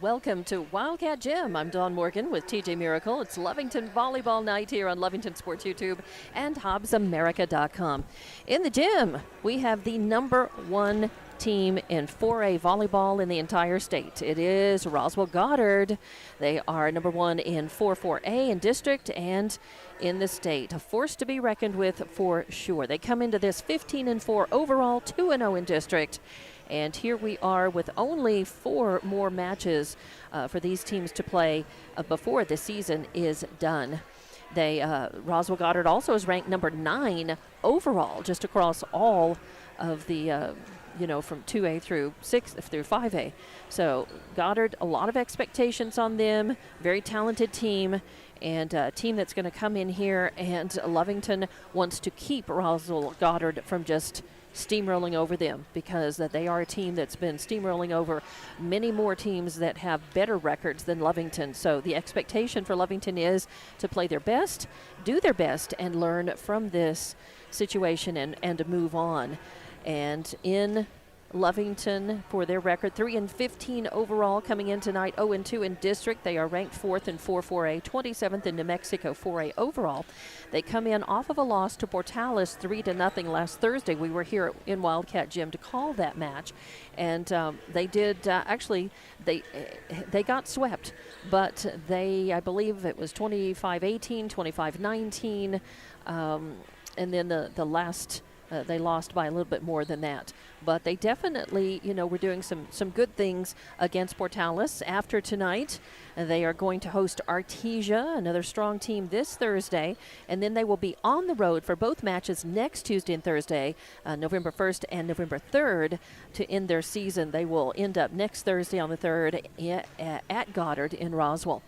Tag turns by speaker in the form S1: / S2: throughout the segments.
S1: Welcome to Wildcat Gym. I'm Dawn Morgan with TJ Miracle. It's Lovington Volleyball Night here on Lovington Sports YouTube and HobbsAmerica.com. In the gym, we have the #1 team in 4A volleyball in the entire state. It is Roswell Goddard. They are #1 in 4A in district and in the state. A force to be reckoned with for sure. They come into this 15-4 overall, 2-0 in district. And here we are with only 4 more matches for these teams to play before the season is done. Roswell Goddard also is ranked #9 overall, just across all of the, from 2A through 5A. So Goddard, a lot of expectations on them, very talented team, and a team that's going to come in here, and Lovington wants to keep Roswell Goddard from just steamrolling over them, because they are a team that's been steamrolling over many more teams that have better records than Lovington. So the expectation for Lovington is to play their best, do their best, and learn from this situation and to move on. And in Lovington, for their record, 3-15 overall coming in tonight, 0-2 in district. They are ranked 4th in 4A, 27th in New Mexico 4A overall. They come in off of a loss to Portales 3-0 last Thursday. We were here in Wildcat Gym to call that match, and they did they got swept, but I believe it was 25-18, 25-19, and then the last. They lost by a little bit more than that. But they definitely, were doing some good things against Portales. After tonight, they are going to host Artesia, another strong team, this Thursday. And then they will be on the road for both matches next Tuesday and Thursday, November 1st and November 3rd, to end their season. They will end up next Thursday on the 3rd at Goddard in Roswell.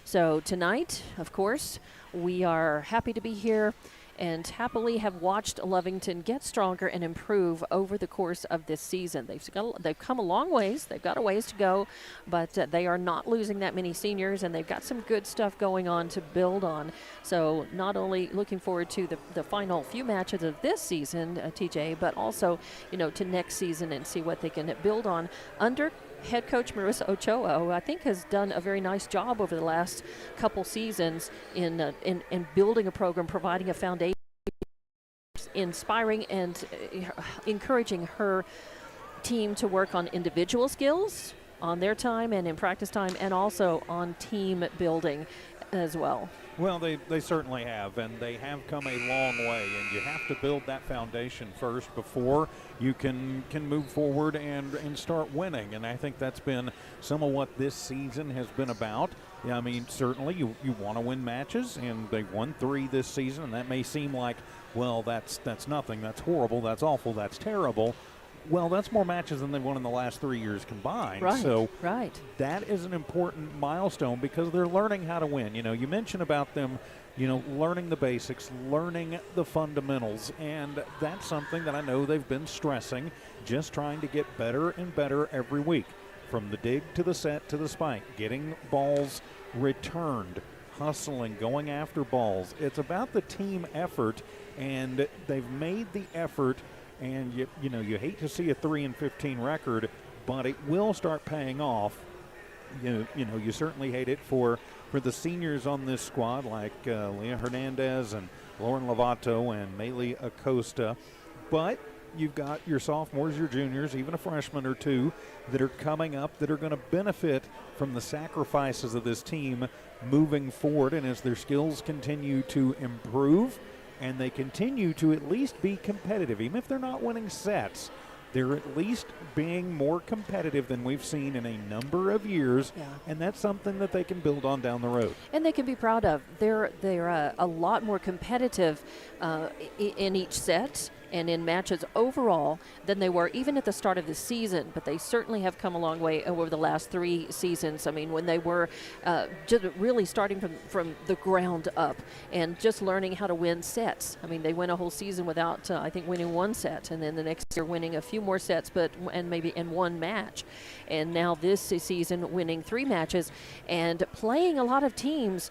S1: So tonight, of course, we are happy to be here and happily have watched Lovington get stronger and improve over the course of this season. They've come a long ways. They've got a ways to go, but they are not losing that many seniors, and they've got some good stuff going on to build on. So not only looking forward to the final few matches of this season, TJ, but also, to next season and see what they can build on under head coach Marissa Ochoa, who I think has done a very nice job over the last couple seasons in building a program, providing a foundation, inspiring and encouraging her team to work on individual skills on their time and in practice time, and also on team building as well.
S2: Well, they certainly have, and they have come a long way, and you have to build that foundation first before you can move forward and start winning. And I think that's been some of what this season has been about. Yeah, I mean, certainly you want to win matches, and they've won 3 this season, and that may seem like, well, that's nothing, that's horrible, that's awful, that's terrible. Well, that's more matches than they've won in the last 3 years combined.
S1: Right,
S2: so
S1: right.
S2: That is an important milestone because they're learning how to win. You mentioned about them, learning the basics, learning the fundamentals, and that's something that I know they've been stressing, just trying to get better and better every week. From the dig to the set to the spike, getting balls returned, hustling, going after balls. It's about the team effort, and they've made the effort. And you hate to see a 3-15 record, but it will start paying off. You certainly hate it for the seniors on this squad, like Leah Hernandez and Lauren Lovato and Maylee Acosta. But you've got your sophomores, your juniors, even a freshman or two that are coming up that are going to benefit from the sacrifices of this team moving forward. And as their skills continue to improve, and they continue to at least be competitive. Even if they're not winning sets, they're at least being more competitive than we've seen in a number of years, and that's something that they can build on down the road.
S1: And they can be proud of. They're a lot more competitive in each set and in matches overall than they were even at the start of the season, but they certainly have come a long way over the last 3 seasons. I mean, when they were just really starting from the ground up and just learning how to win sets. I mean, they went a whole season without, I think, winning 1 set, and then the next year winning a few more sets, and maybe in 1 match. And now this season winning 3 matches and playing a lot of teams,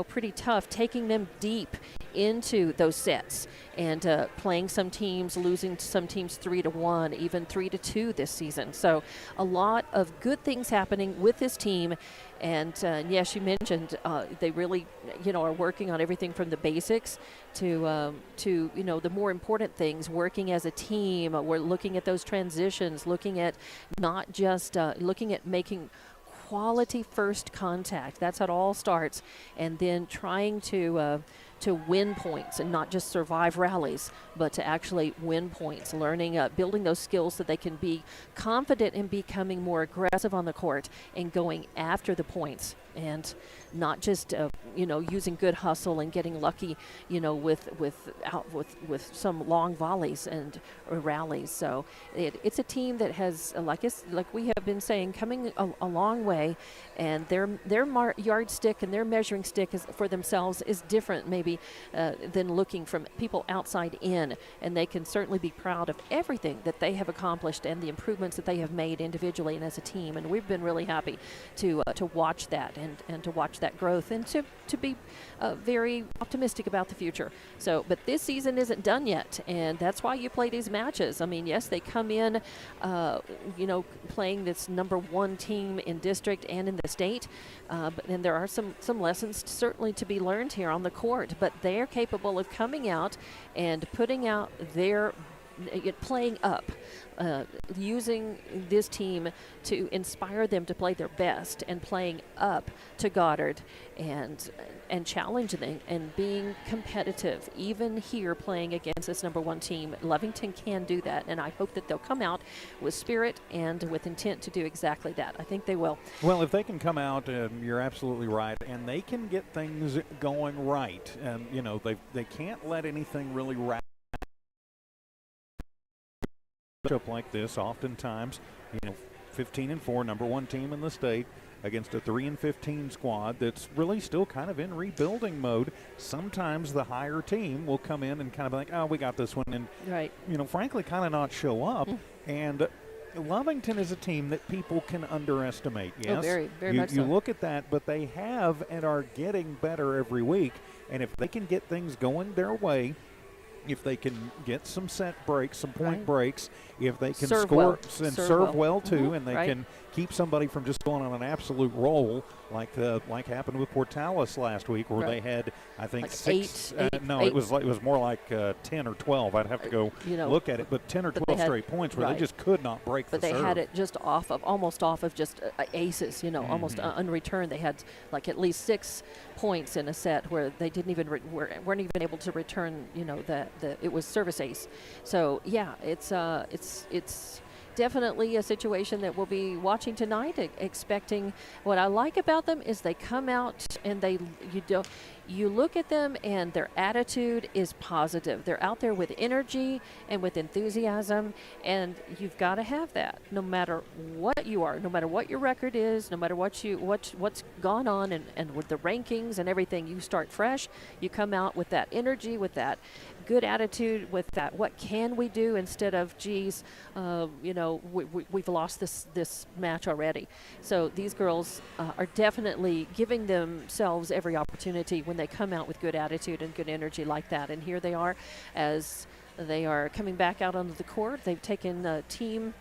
S1: pretty tough, taking them deep into those sets and playing some teams, losing some teams 3-1, even 3-2 this season. So a lot of good things happening with this team. And yes, you mentioned they really, are working on everything from the basics to the more important things, working as a team. We're looking at those transitions, looking at not just looking at making quality first contact. That's how it all starts. And then trying to win points and not just survive rallies, but to actually win points, learning, building those skills so they can be confident in becoming more aggressive on the court and going after the points, and not just using good hustle and getting lucky, with some long volleys and rallies. So it's a team that has, like we have been saying, coming a long way, and their yardstick and their measuring stick for themselves is different maybe than looking from people outside in, and they can certainly be proud of everything that they have accomplished and the improvements that they have made individually and as a team. And we've been really happy to watch that and to watch that growth, and to be very optimistic about the future. So, but this season isn't done yet, and that's why you play these matches. I mean, yes, they come in, playing this number one team in district and in the state, but then there are some lessons certainly to be learned here on the court. But they're capable of coming out and putting out playing up, using this team to inspire them to play their best, and playing up to Goddard and challenging and being competitive. Even here, playing against this number one team, Lovington can do that, and I hope that they'll come out with spirit and with intent to do exactly that. I think they will.
S2: Well, if they can come out, you're absolutely right, and they can get things going right, and they can't let anything really up like this. Oftentimes, 15-4, number one team in the state against a 3-15 squad that's really still kind of in rebuilding mode. Sometimes the higher team will come in and kind of be like, oh, we got this one, and
S1: right,
S2: frankly, kind of not show up. And Lovington is a team that people can underestimate. Yes,
S1: very, very much so.
S2: You look at that, but they have and are getting better every week. And if they can get things going their way, if they can get some set breaks, some point breaks, if they can
S1: serve
S2: score
S1: well.
S2: and serve well too, and they can keep somebody from just going on an absolute roll, like happened with Portales last week, where they had, I think,
S1: like
S2: 6.
S1: Eight,
S2: it was more like 10 or 12. I'd have to go look at it, but 10 or 12 straight points where they just could not break the serve.
S1: But they had it just almost off of just aces, almost unreturned. They had like at least 6 points in a set where they didn't even weren't even able to return. It was service ace. So yeah, it's definitely a situation that we'll be watching tonight, expecting. What I like about them is they come out and you look at them and their attitude is positive. They're out there with energy and with enthusiasm, and you've got to have that no matter what you are, no matter what your record is, no matter what's gone on and with the rankings and everything. You start fresh, you come out with that energy, with that good attitude, with that what can we do, instead of geez, we've lost this match already. So these girls are definitely giving themselves every opportunity when they come out with good attitude and good energy like that. And here they are, as they are coming back out onto the court. They've taken a team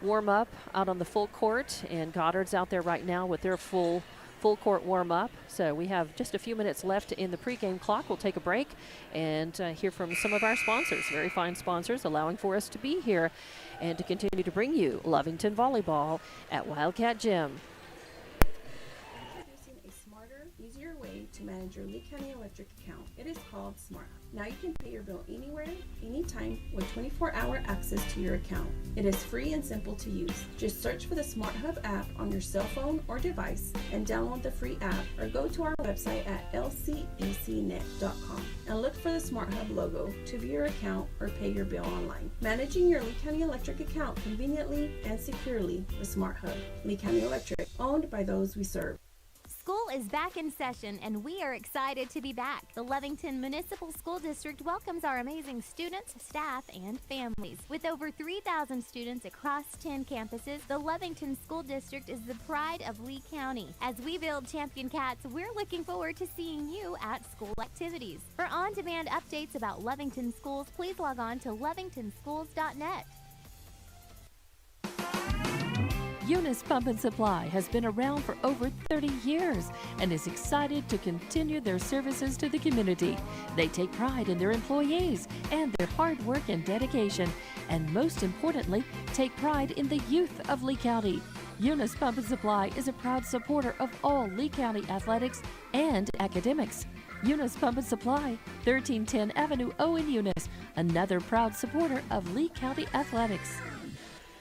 S1: warm up out on the full court, and Goddard's out there right now with their full court warm up. So we have just a few minutes left in the pregame clock. We'll take a break and hear from some of our sponsors, very fine sponsors, allowing for us to be here and to continue to bring you Lovington Volleyball at Wildcat Gym.
S3: Introducing a smarter, easier way to manage your Lee County Electric account. It is called Smart Hub. Now you can pay your bill anywhere, anytime, with 24-hour access to your account. It is free and simple to use. Just search for the Smart Hub app on your cell phone or device and download the free app, or go to our website at lcecnet.com and look for the Smart Hub logo to view your account or pay your bill online. Managing your Lee County Electric account conveniently and securely with Smart Hub. Lee County Electric, owned by those we serve.
S4: School is back in session, and we are excited to be back. The Lovington Municipal School District welcomes our amazing students, staff, and families. With over 3,000 students across 10 campuses, the Lovington School District is the pride of Lee County. As we build Champion Cats, we're looking forward to seeing you at school activities. For on-demand updates about Lovington schools, please log on to lovingtonschools.net.
S1: Eunice Pump and Supply has been around for over 30 years and is excited to continue their services to the community. They take pride in their employees and their hard work and dedication, and most importantly, take pride in the youth of Lee County. Eunice Pump and Supply is a proud supporter of all Lee County athletics and academics. Eunice Pump and Supply, 1310 Avenue O in Eunice, another proud supporter of Lee County athletics.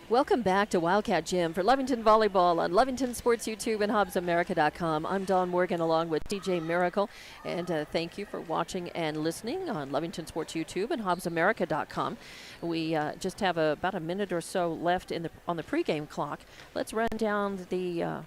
S1: Welcome back to Wildcat Gym for Lovington Volleyball on Lovington Sports YouTube and HobbsAmerica.com. I'm Dawn Morgan along with TJ Miracle, and thank you for watching and listening on Lovington Sports YouTube and HobbsAmerica.com. We just have about a minute or so left on the pregame clock. Let's run down the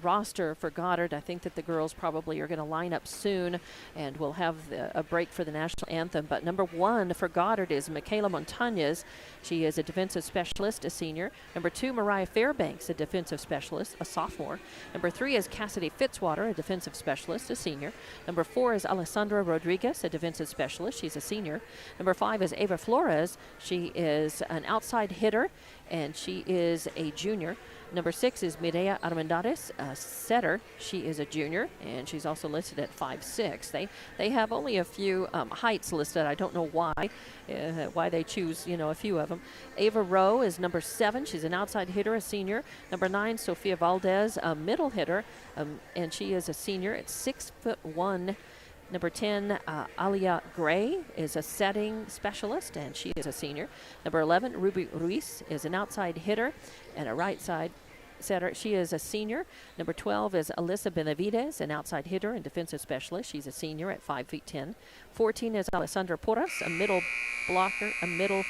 S1: roster for Goddard. I think that the girls probably are going to line up soon, and we'll have a break for the national anthem. But number 1 for Goddard is Michaela Montañez. She is a defensive specialist, a senior. Number 2, Mariah Fairbanks, a defensive specialist, a sophomore. Number 3 is Cassidy Fitzwater, a defensive specialist, a senior. Number 4 is Alessandra Rodriguez, a defensive specialist. She's a senior. Number 5 is Ava Flores. She is an outside hitter, and she is a junior. Number 6 is Mireya Armendariz, a setter. She is a junior, and she's also listed at 5'6". They have only a few heights listed. I don't know why they choose, a few of them. Ava Rowe is number 7. She's an outside hitter, a senior. Number 9, Sofia Valdez, a middle hitter, and she is a senior at 6'1". Number 10, Alia Gray is a setting specialist, and she is a senior. Number 11, Ruby Ruiz is an outside hitter and a right side setter. She is a senior. Number 12 is Alyssa Benavides, an outside hitter and defensive specialist. She's a senior at 5'10". 14 is Alessandra Porras, a middle blocker, a middle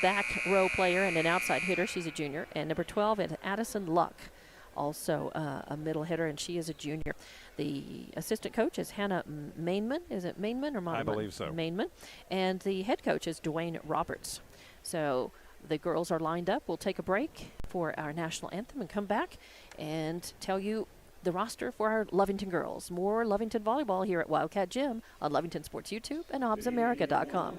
S1: back row player and an outside hitter. She's a junior. And number 12 is Addison Luck, also a middle hitter, and she is a junior. The assistant coach is Hannah Mainman. Is it Mainman or Monaman?
S2: I believe so.
S1: Mainman. And the head coach is Dwayne Roberts. So the girls are lined up. We'll take a break for our national anthem and come back and tell you the roster for our Lovington girls. More Lovington volleyball here at Wildcat Gym on Lovington Sports YouTube and HobbsAmerica.com.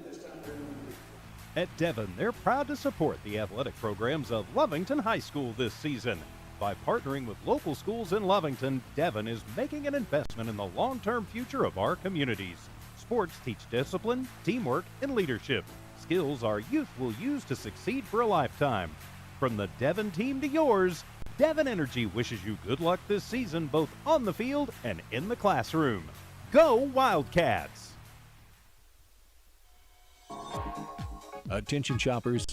S5: At Devon, they're proud to support the athletic programs of Lovington High School this season. By partnering with local schools in Lovington, Devon is making an investment in the long-term future of our communities. Sports teach discipline, teamwork, and leadership, skills our youth will use to succeed for a lifetime. From the Devon team to yours, Devon Energy wishes you good luck this season, both on the field and in the classroom. Go Wildcats!
S6: Attention shoppers,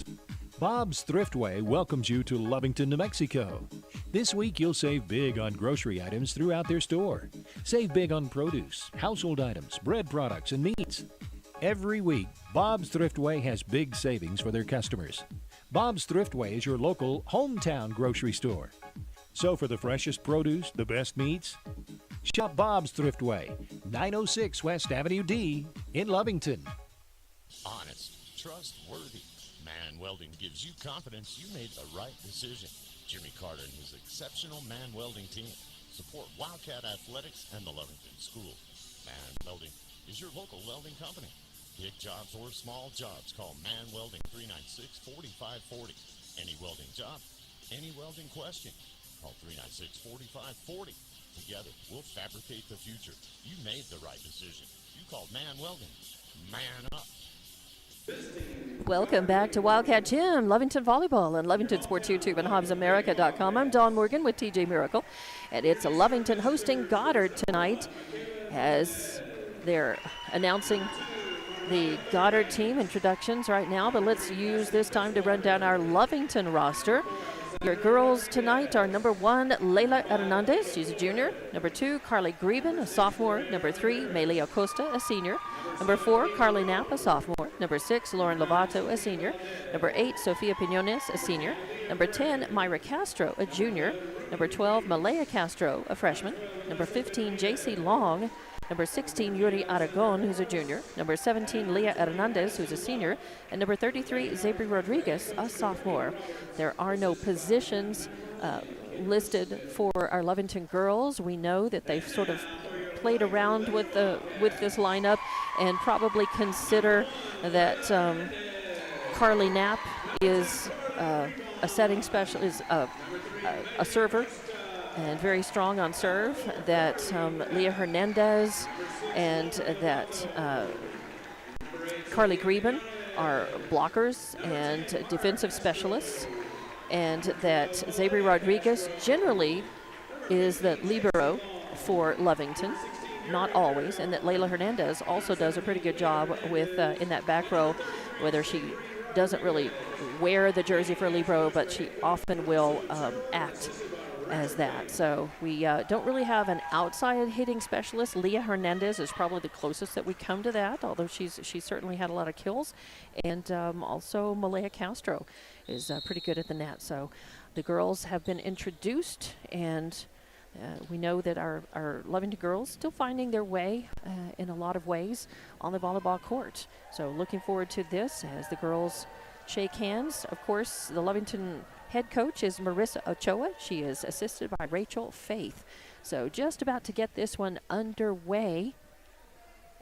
S6: Bob's Thriftway welcomes you to Lovington, New Mexico. This week you'll save big on grocery items throughout their store. Save big on produce, household items, bread products, and meats. Every week, Bob's Thriftway has big savings for their customers. Bob's Thriftway is your local hometown grocery store. So for the freshest produce, the best meats, shop Bob's Thriftway, 906 West Avenue D in Lovington.
S7: Honest, trustworthy. Man Welding gives you confidence you made the right decision. Jimmy Carter and his exceptional Man Welding team support Wildcat Athletics and the Lovington School. Man Welding is your local welding company. Big jobs or small jobs, call Man Welding 396-4540. Any welding job, any welding question, call 396-4540. Together, we'll fabricate the future. You made the right decision. You called Man Welding. Man up.
S1: Welcome back to Wildcat Gym, Lovington Volleyball, and Lovington Sports YouTube and HobbsAmerica.com. I'm Dawn Morgan with TJ Miracle, and it's Lovington hosting Goddard tonight as they're announcing the Goddard team introductions right now, but let's use this time to run down our Lovington roster. Your girls tonight are number 1, Leila Hernandez, she's a junior. Number 2, Carly Greben, a sophomore. Number 3, Melia Acosta, a senior. Number 4, Carly Knapp, a sophomore. Number 6, Lauren Lovato, a senior. Number 8, Sofia Pinones, a senior. Number 10, Myra Castro, a junior. Number 12, Malaya Castro, a freshman. Number 15, JC Long. Number 16, Yuri Aragon, who's a junior. Number 17, Leah Hernandez, who's a senior. And number 33, Zabri Rodriguez, a sophomore. There are no positions listed for our Lovington girls. We know that they've sort of played around with this lineup and probably consider that Carly Knapp is a setting special, is a server and very strong on serve, that Leah Hernandez and that Carly Greben are blockers and defensive specialists, and that Zabri Rodriguez generally is the libero for Lovington, not always, and that Layla Hernandez also does a pretty good job with in that back row, whether she doesn't really wear the jersey for libero, but she often will act as that. So we don't really have an outside hitting specialist. Leah Hernandez is probably the closest that we come to that, although she's certainly had a lot of kills. And also Malaya Castro is pretty good at the net. So the girls have been introduced, and we know that our Lovington girls still finding their way in a lot of ways on the volleyball court. So looking forward to this as the girls shake hands. Of course, the Lovington head coach is Marissa Ochoa. She is assisted by Rachel Faith. So just about to get this one underway,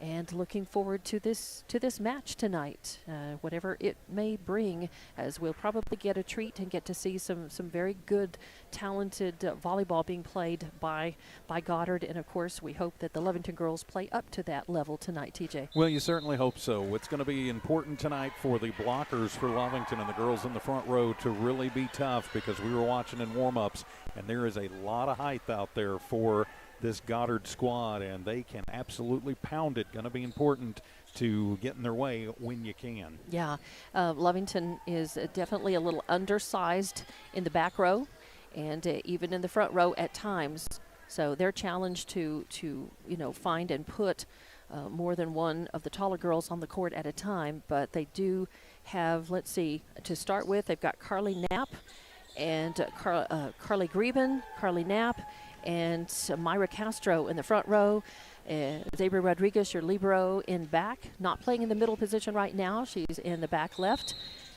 S1: and looking forward to this match tonight, whatever it may bring, as we'll probably get a treat and get to see some very good, talented volleyball being played by Goddard. And of course, we hope that the Lovington girls play up to that level tonight, TJ.
S2: Well, you certainly hope so. It's going to be important tonight for the blockers for Lovington and the girls in the front row to really be tough, because we were watching in warm-ups, and there is a lot of height out there for this Goddard squad, and they can absolutely pound it. Going to be important to get in their way when you can. Yeah,
S1: Lovington is definitely a little undersized in the back row, and even in the front row at times. So they're challenged to find and put more than one of the taller girls on the court at a time. But they do have, let's see, to start with, they've got Carly Knapp and Carly Greben, Carly Knapp, and Myra Castro in the front row. Zabri Rodriguez, your libero, in back. Not playing in the middle position right now. She's in the back left.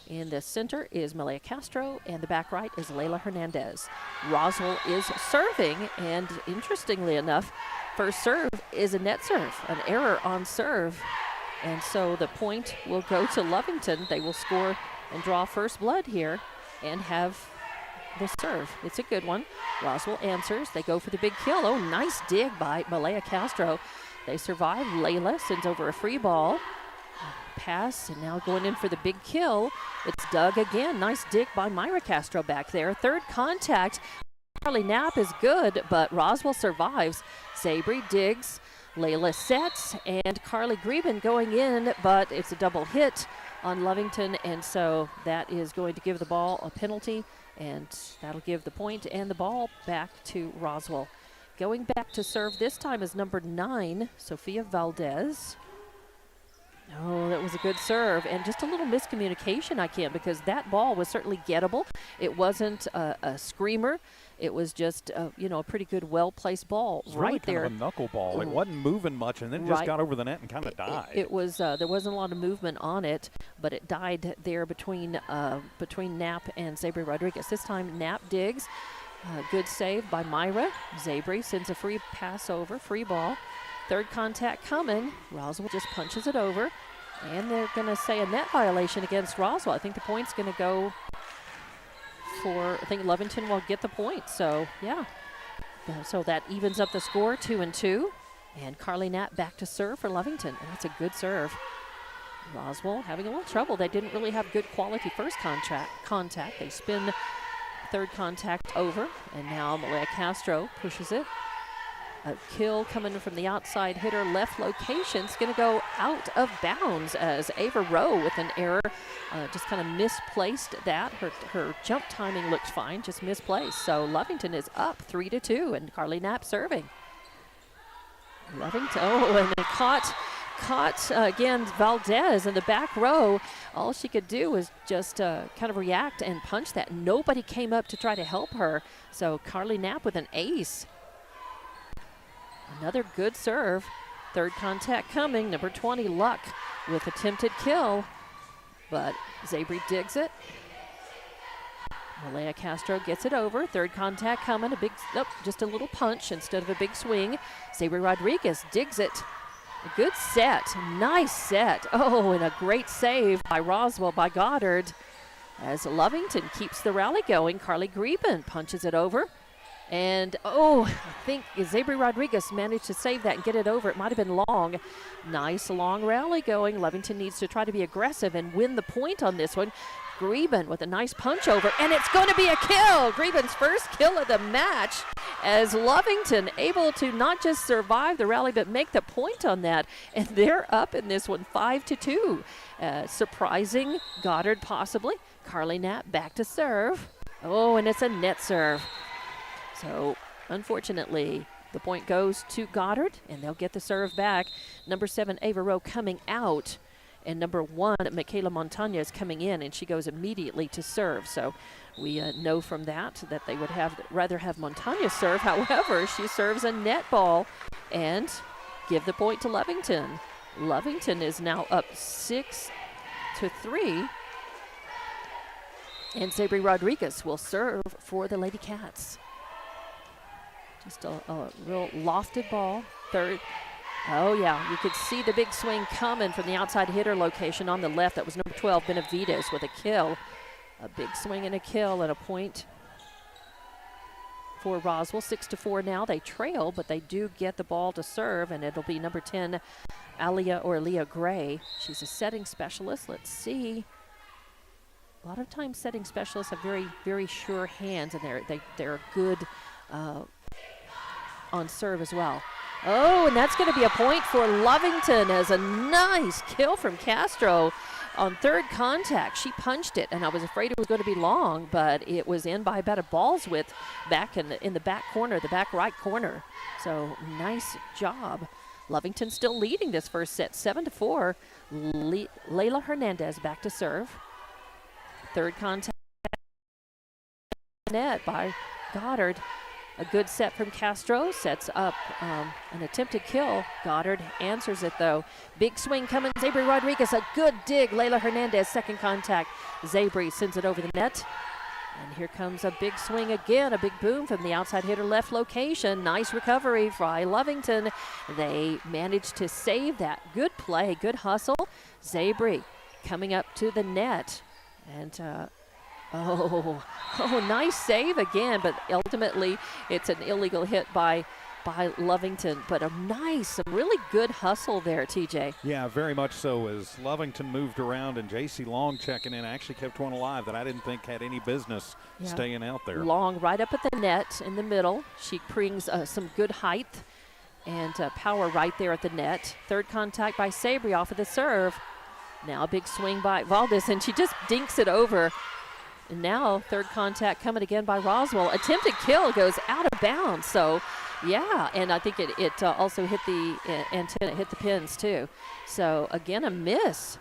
S1: In the center is Malaya Castro, and the back right is Layla Hernandez. Roswell is serving, and interestingly enough, first serve is a net serve, an error on serve. And so the point will go to Lovington. They will score and draw first blood here and have the serve. It's a good one. Roswell answers. They go for the big kill. Oh, nice dig by Malaya Castro. They survive. Layla sends over a free ball. Pass, and now going in for the big kill. It's dug again. Nice dig by Myra Castro back there. Third contact. Carly Knapp is good, but Roswell survives. Zabri digs. Layla sets, and Carly Greben going in, but it's a double hit on Lovington, and so that is going to give the ball a penalty, and that'll give the point and the ball back to Roswell. Going back to serve this time is number 9, Sofia Valdez. Oh, that was a good serve, and just a little miscommunication, because that ball was certainly gettable. It wasn't a screamer. It was just, a pretty good, well-placed ball right there.
S2: Kind of a knuckleball. It wasn't moving much, and then just got over the net and kind of died.
S1: It was. There wasn't a lot of movement on it, but it died there between Knapp and Zabri Rodriguez. This time, Knapp digs. Good save by Myra. Zabri sends a free pass over, free ball. Third contact coming. Roswell just punches it over, and they're going to say a net violation against Roswell. I think the point's going to go for, I think Lovington will get the point. So, yeah. So that evens up the score, 2-2. And Carly Knapp back to serve for Lovington, and that's a good serve. Roswell having a little trouble. They didn't really have good quality first contact. They spin third contact over, and now Malaya Castro pushes it. A kill coming from the outside hitter left location. It's going to go out of bounds as Ava Rowe with an error. Just kind of misplaced that. Her jump timing looked fine, just misplaced. So Lovington is up 3-2, and Carly Knapp serving. Lovington, and they caught caught, again, Valdez in the back row. All she could do was just kind of react and punch that. Nobody came up to try to help her. So Carly Knapp with an ace. Another good serve. Third contact coming. Number 20, Luck, with attempted kill. But Zabry digs it. Malaya Castro gets it over. Third contact coming. Just a little punch instead of a big swing. Zabry Rodriguez digs it. A good set. Nice set. Oh, and a great save by Roswell, by Goddard. As Lovington keeps the rally going, Carly Greben punches it over. And, I think Zabry Rodriguez managed to save that and get it over. It might have been long. Nice long rally going. Lovington needs to try to be aggressive and win the point on this one. Greben with a nice punch over, and it's going to be a kill. Greben's first kill of the match, as Lovington able to not just survive the rally but make the point on that. And they're up in this one 5-2. Surprising Goddard possibly. Carly Knapp back to serve. Oh, and it's a net serve. So, unfortunately, the point goes to Goddard, and they'll get the serve back. Number 7, Ava Rowe coming out, and number 1, Michaela Montaña is coming in, and she goes immediately to serve. So, we know from that they would rather have Montaña serve. However, she serves a net ball and give the point to Lovington. Lovington is now up 6-3. And Zabry Rodriguez will serve for the Lady Cats. Just a real lofted ball. Third. Oh, yeah. You could see the big swing coming from the outside hitter location on the left. That was number 12, Benavides, with a kill. A big swing and a kill and a point for Roswell. 6-4 now. They trail, but they do get the ball to serve, and it'll be number 10, Leah Gray. She's a setting specialist. Let's see. A lot of times setting specialists have very, very sure hands, and they're good on serve as well. Oh, and that's going to be a point for Lovington, as a nice kill from Castro on third contact. She punched it, and I was afraid it was going to be long, but it was in by about a ball's width back in the back corner, the back right corner. So nice job. Lovington still leading this first set, 7-4. Layla Hernandez back to serve. Third contact net by Goddard. A good set from Castro, sets up an attempted kill. Goddard answers it, though. Big swing coming, Zabry Rodriguez, a good dig. Layla Hernandez, second contact. Zabry sends it over the net. And here comes a big swing again, a big boom from the outside hitter left location. Nice recovery by Lovington. They managed to save that. Good play, good hustle. Zabry coming up to the net. And nice save again, but ultimately it's an illegal hit by Lovington. But a really good hustle there, TJ.
S2: Yeah, very much so. As Lovington moved around, and J.C. Long checking in actually kept one alive that I didn't think had any business staying out there. Long
S1: right up at the net in the middle. She brings some good height and power right there at the net. Third contact by Zabry off of the serve. Now a big swing by Valdez, and she just dinks it over. And now third contact coming again by Roswell. Attempted kill goes out of bounds. So, yeah, and I think it also hit the antenna, hit the pins too. So, again, a miss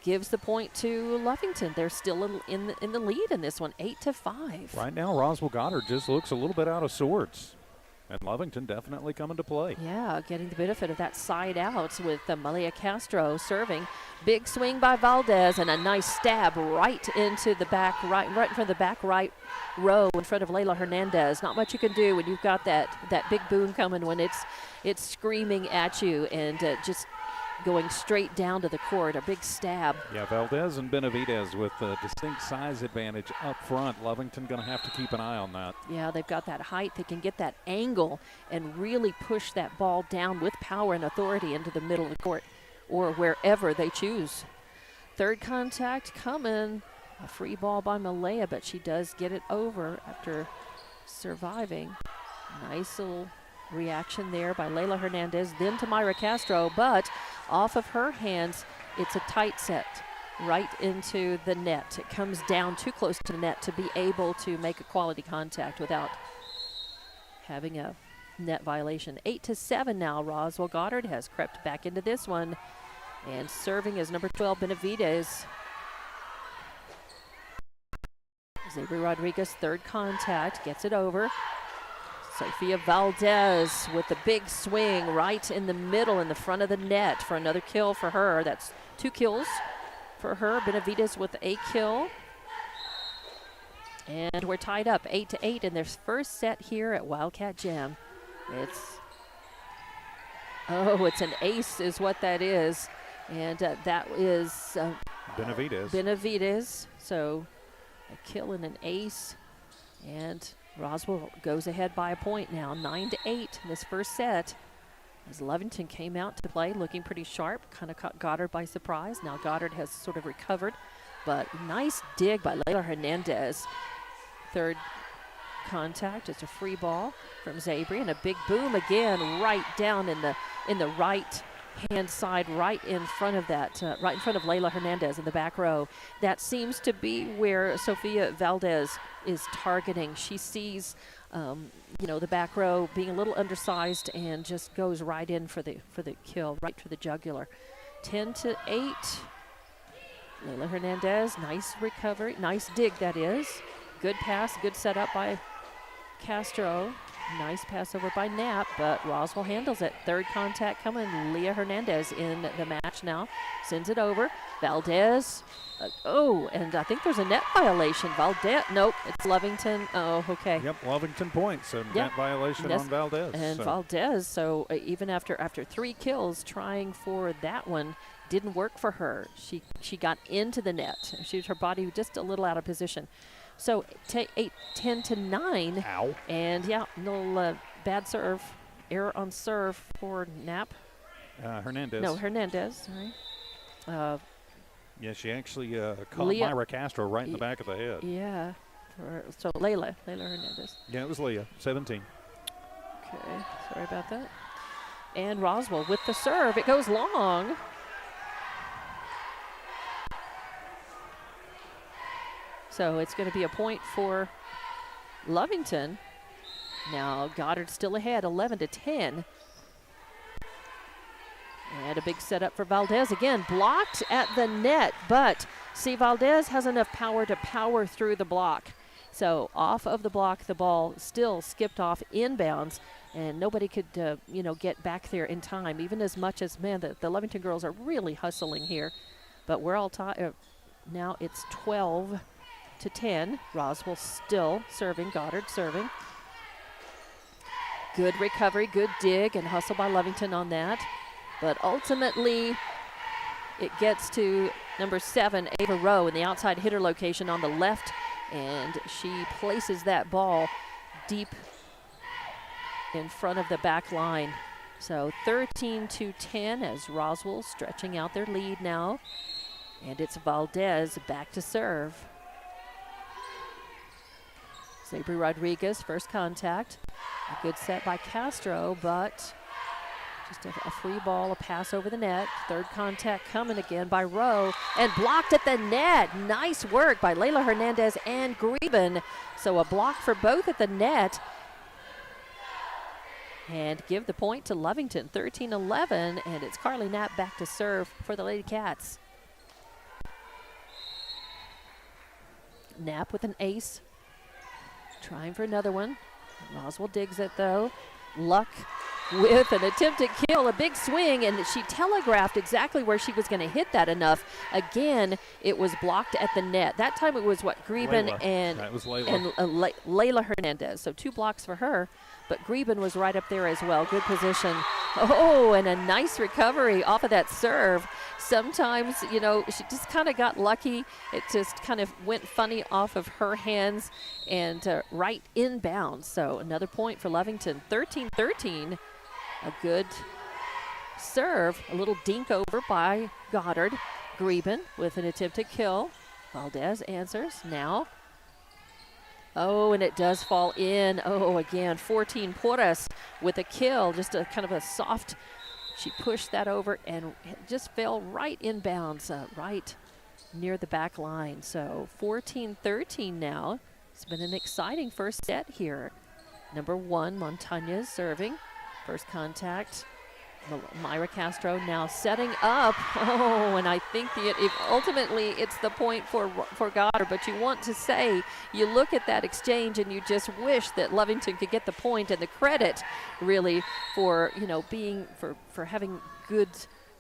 S1: gives the point to Lovington. They're still in the lead in this one, 8-5.
S2: Right now, Roswell Goddard just looks a little bit out of sorts. And Lovington definitely coming to play.
S1: Yeah, getting the benefit of that side out with Malia Castro serving. Big swing by Valdez and a nice stab right into the back right in front of the back right row in front of Layla Hernandez. Not much you can do when you've got that big boom coming, when it's screaming at you and just going straight down to the court. A big stab.
S2: Yeah, Valdez and Benavides with a distinct size advantage up front. Lovington going to have to keep an eye on that.
S1: Yeah, they've got that height. They can get that angle and really push that ball down with power and authority into the middle of the court or wherever they choose. Third contact coming. A free ball by Malaya, but she does get it over after surviving. Nice little reaction there by Layla Hernandez, then to Myra Castro, but off of her hands, it's a tight set right into the net. It comes down too close to the net to be able to make a quality contact without having a net violation. 8-7 now. Roswell Goddard has crept back into this one. And serving is number 12, Benavides. Xavier Rodriguez, third contact, gets it over. Sophia Valdez with the big swing right in the middle in the front of the net for another kill for her. That's 2 kills for her. Benavides with a kill. And we're tied up 8-8 in their first set here at Wildcat Gym. It's an ace is what that is. And that is Benavides. So a kill and an ace. And Roswell goes ahead by a point now, 9-8 in this first set. As Lovington came out to play looking pretty sharp, kind of caught Goddard by surprise. Now Goddard has sort of recovered, but nice dig by Layla Hernandez. Third contact, it's a free ball from Zabri, and a big boom again right down in the right hand side, right in front of that, right in front of Layla Hernandez in the back row. That seems to be where Sofia Valdez is targeting. She sees, the back row being a little undersized and just goes right in for the kill, right for the jugular. 10-8. Layla Hernandez, nice recovery, nice dig that is. Good pass, good setup by Castro. Nice pass over by Knapp, but Roswell handles it. Third contact coming. Leah Hernandez in the match now. Sends it over. Valdez. And I think there's a net violation. Valdez. Nope, it's Lovington. Oh, okay.
S2: Yep, Lovington points. So net violation on Valdez.
S1: And Valdez, so even after 3 kills, trying for that one didn't work for her. She got into the net. Her body just a little out of position. So 10-9.
S2: Ow.
S1: And little bad serve, error on serve for Knapp.
S2: Hernandez.
S1: No, Hernandez. Sorry.
S2: She actually caught
S1: Leah,
S2: Myra Castro right in the back of the head.
S1: Yeah. So Layla Hernandez.
S2: Yeah, it was Leah, 17.
S1: Okay, sorry about that. And Roswell with the serve. It goes long. So it's going to be a point for Lovington. Now Goddard still ahead, 11-10. And a big setup for Valdez. Again, blocked at the net, but see, Valdez has enough power to power through the block. So off of the block, the ball still skipped off inbounds, and nobody could, get back there in time, even as much as, the Lovington girls are really hustling here. But we're all tied. Now it's 12-10. Roswell still serving, Goddard serving. Good recovery, good dig, and hustle by Lovington on that. But ultimately, it gets to number 7, Ava Rowe, in the outside hitter location on the left, and she places that ball deep in front of the back line. So 13-10 as Roswell stretching out their lead now. And it's Valdez back to serve. Sabri Rodriguez, first contact. A good set by Castro, but just a free ball, a pass over the net. Third contact coming again by Rowe, and blocked at the net. Nice work by Layla Hernandez and Greben. So a block for both at the net. And give the point to Lovington, 13-11, and it's Carly Knapp back to serve for the Lady Cats. Knapp with an ace. Trying for another one. Roswell digs it though. Luck with an attempted kill, a big swing, and she telegraphed exactly where she was going to hit that enough. Again, it was blocked at the net. That time it was Greben and Layla Hernandez. So 2 blocks for her, but Greben was right up there as well. Good position. Oh, and a nice recovery off of that serve. Sometimes, she just kind of got lucky. It just kind of went funny off of her hands and right inbounds. So another point for Lovington, 13-13. A good serve, a little dink over by Goddard. Greben with an attempted kill. Valdez answers now. Oh, and it does fall in. Oh, again, 14 Porras with a kill. Just a kind of a soft, she pushed that over and just fell right inbounds, right near the back line. So 14-13 now. It's been an exciting first set here. Number 1, Montañez serving. First contact. Myra Castro now setting up. Oh, and I think ultimately it's the point for Goddard, but you want to say, you look at that exchange and you just wish that Lovington could get the point and the credit really for, for having good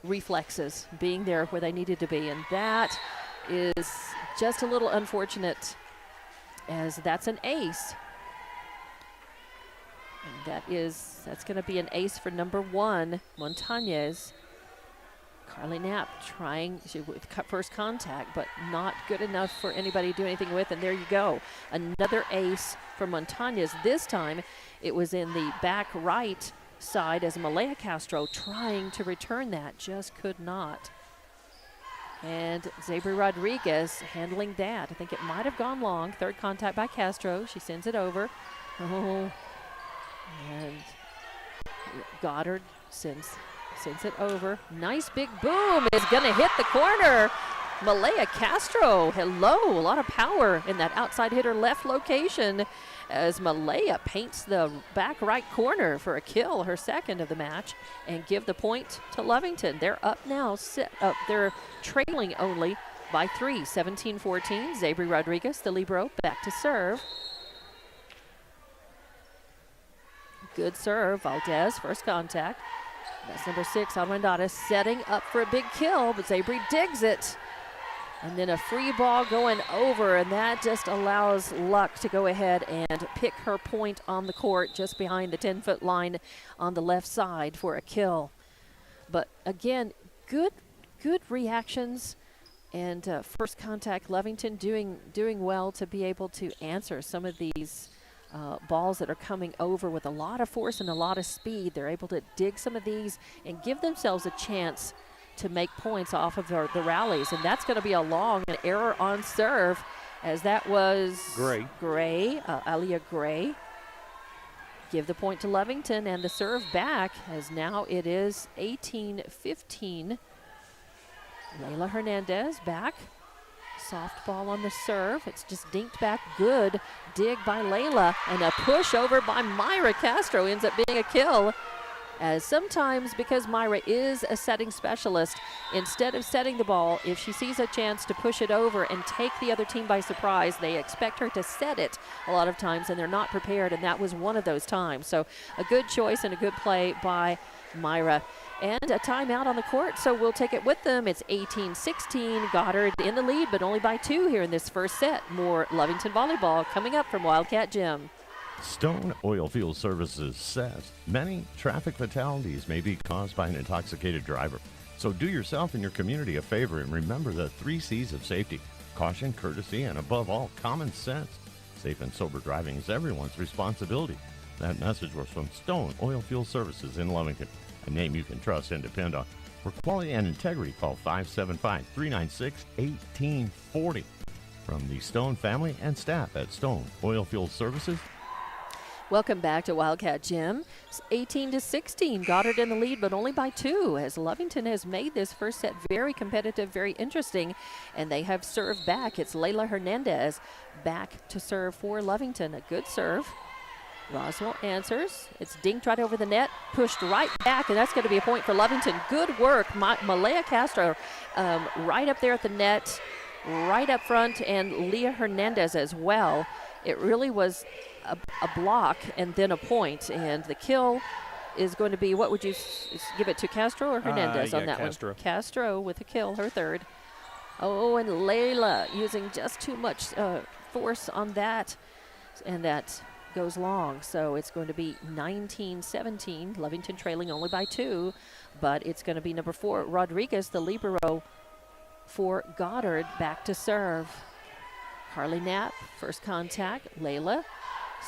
S1: reflexes, being there where they needed to be. And that is just a little unfortunate, as that's an ace. And that's going to be an ace for number 1, Montañez. Carly Knapp trying with first contact, but not good enough for anybody to do anything with. And there you go. Another ace for Montañez. This time it was in the back right side as Malaya Castro trying to return that, just could not. And Zabri Rodriguez handling that. I think it might have gone long. Third contact by Castro. She sends it over. Oh. And Goddard sends it over. Nice big boom is going to hit the corner. Malaya Castro, hello. A lot of power in that outside hitter left location as Malaya paints the back right corner for a kill, her second of the match, and give the point to Lovington. They're up now. They're trailing only by 3, 17-14. Zabri Rodriguez, the libero, back to serve. Good serve, Valdez, first contact. That's number 6, Armendariz, setting up for a big kill, but Zabri digs it. And then a free ball going over, and that just allows Luck to go ahead and pick her point on the court just behind the 10-foot line on the left side for a kill. But again, good reactions. And first contact, Lovington doing well to be able to answer some of these balls that are coming over with a lot of force and a lot of speed. They're able to dig some of these and give themselves a chance to make points off of the rallies. And that's going to be a long error on serve, as that was Gray, Alia Gray. Give the point to Lovington, and the serve back, as now it is 18-15. Layla Hernandez back. Soft ball on the serve. It's just dinked back. Good dig by Layla, and a push over by Myra Castro ends up being a kill. As sometimes, because Myra is a setting specialist, instead of setting the ball, if she sees a chance to push it over and take the other team by surprise, they expect her to set it a lot of times, and they're not prepared, and that was one of those times. So a good choice and a good play by Myra. And a timeout on the court, so we'll take it with them. It's 18-16, Goddard in the lead, but only by 2 here in this first set. More Lovington volleyball coming up from Wildcat Gym.
S7: Stone Oilfield Services says many traffic fatalities may be caused by an intoxicated driver. So do yourself and your community a favor and remember the 3 C's of safety: caution, courtesy, and above all, common sense. Safe and sober driving is everyone's responsibility. That message was from Stone Oilfield Services in Lovington, a name you can trust and depend on. For quality and integrity, call 575-396-1840. From the Stone family and staff at Stone Oilfield Services.
S1: Welcome back to Wildcat Gym. It's 18-16, Goddard in the lead, but only by 2, as Lovington has made this first set very competitive, very interesting, and they have served back. It's Layla Hernandez back to serve for Lovington. A good serve. Roswell answers. It's dinked right over the net, pushed right back, and that's going to be a point for Lovington. Good work. Malaya Castro right up there at the net, right up front, and Leah Hernandez as well. It really was a block and then a point, and the kill is going to be, what would you give it to, Castro or Hernandez on that
S2: Castro.
S1: one? Castro with a kill, her third. Oh, and Layla using just too much force on that, and that goes long. So it's going to be 19-17, Lovington trailing only by 2, but it's going to be number 4, Rodriguez, the libero for Goddard, back to serve. Carly Knapp, first contact. Layla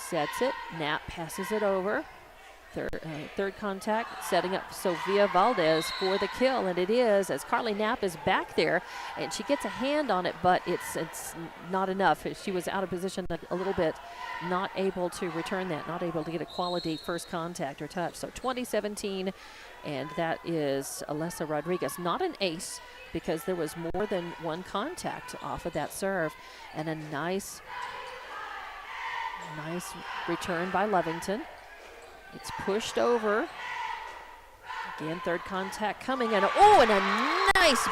S1: sets it. Knapp passes it over. Third contact, setting up Sofia Valdez for the kill, and it is, as Carly Knapp is back there, and she gets a hand on it, but it's not enough. She was out of position a little bit, not able to return that, not able to get a quality first contact or touch. So 2017, and that is Alessa Rodriguez. Not an ace, because there was more than one contact off of that serve, and a nice Nice return by Lovington. It's pushed over. Again, third contact coming, and a nice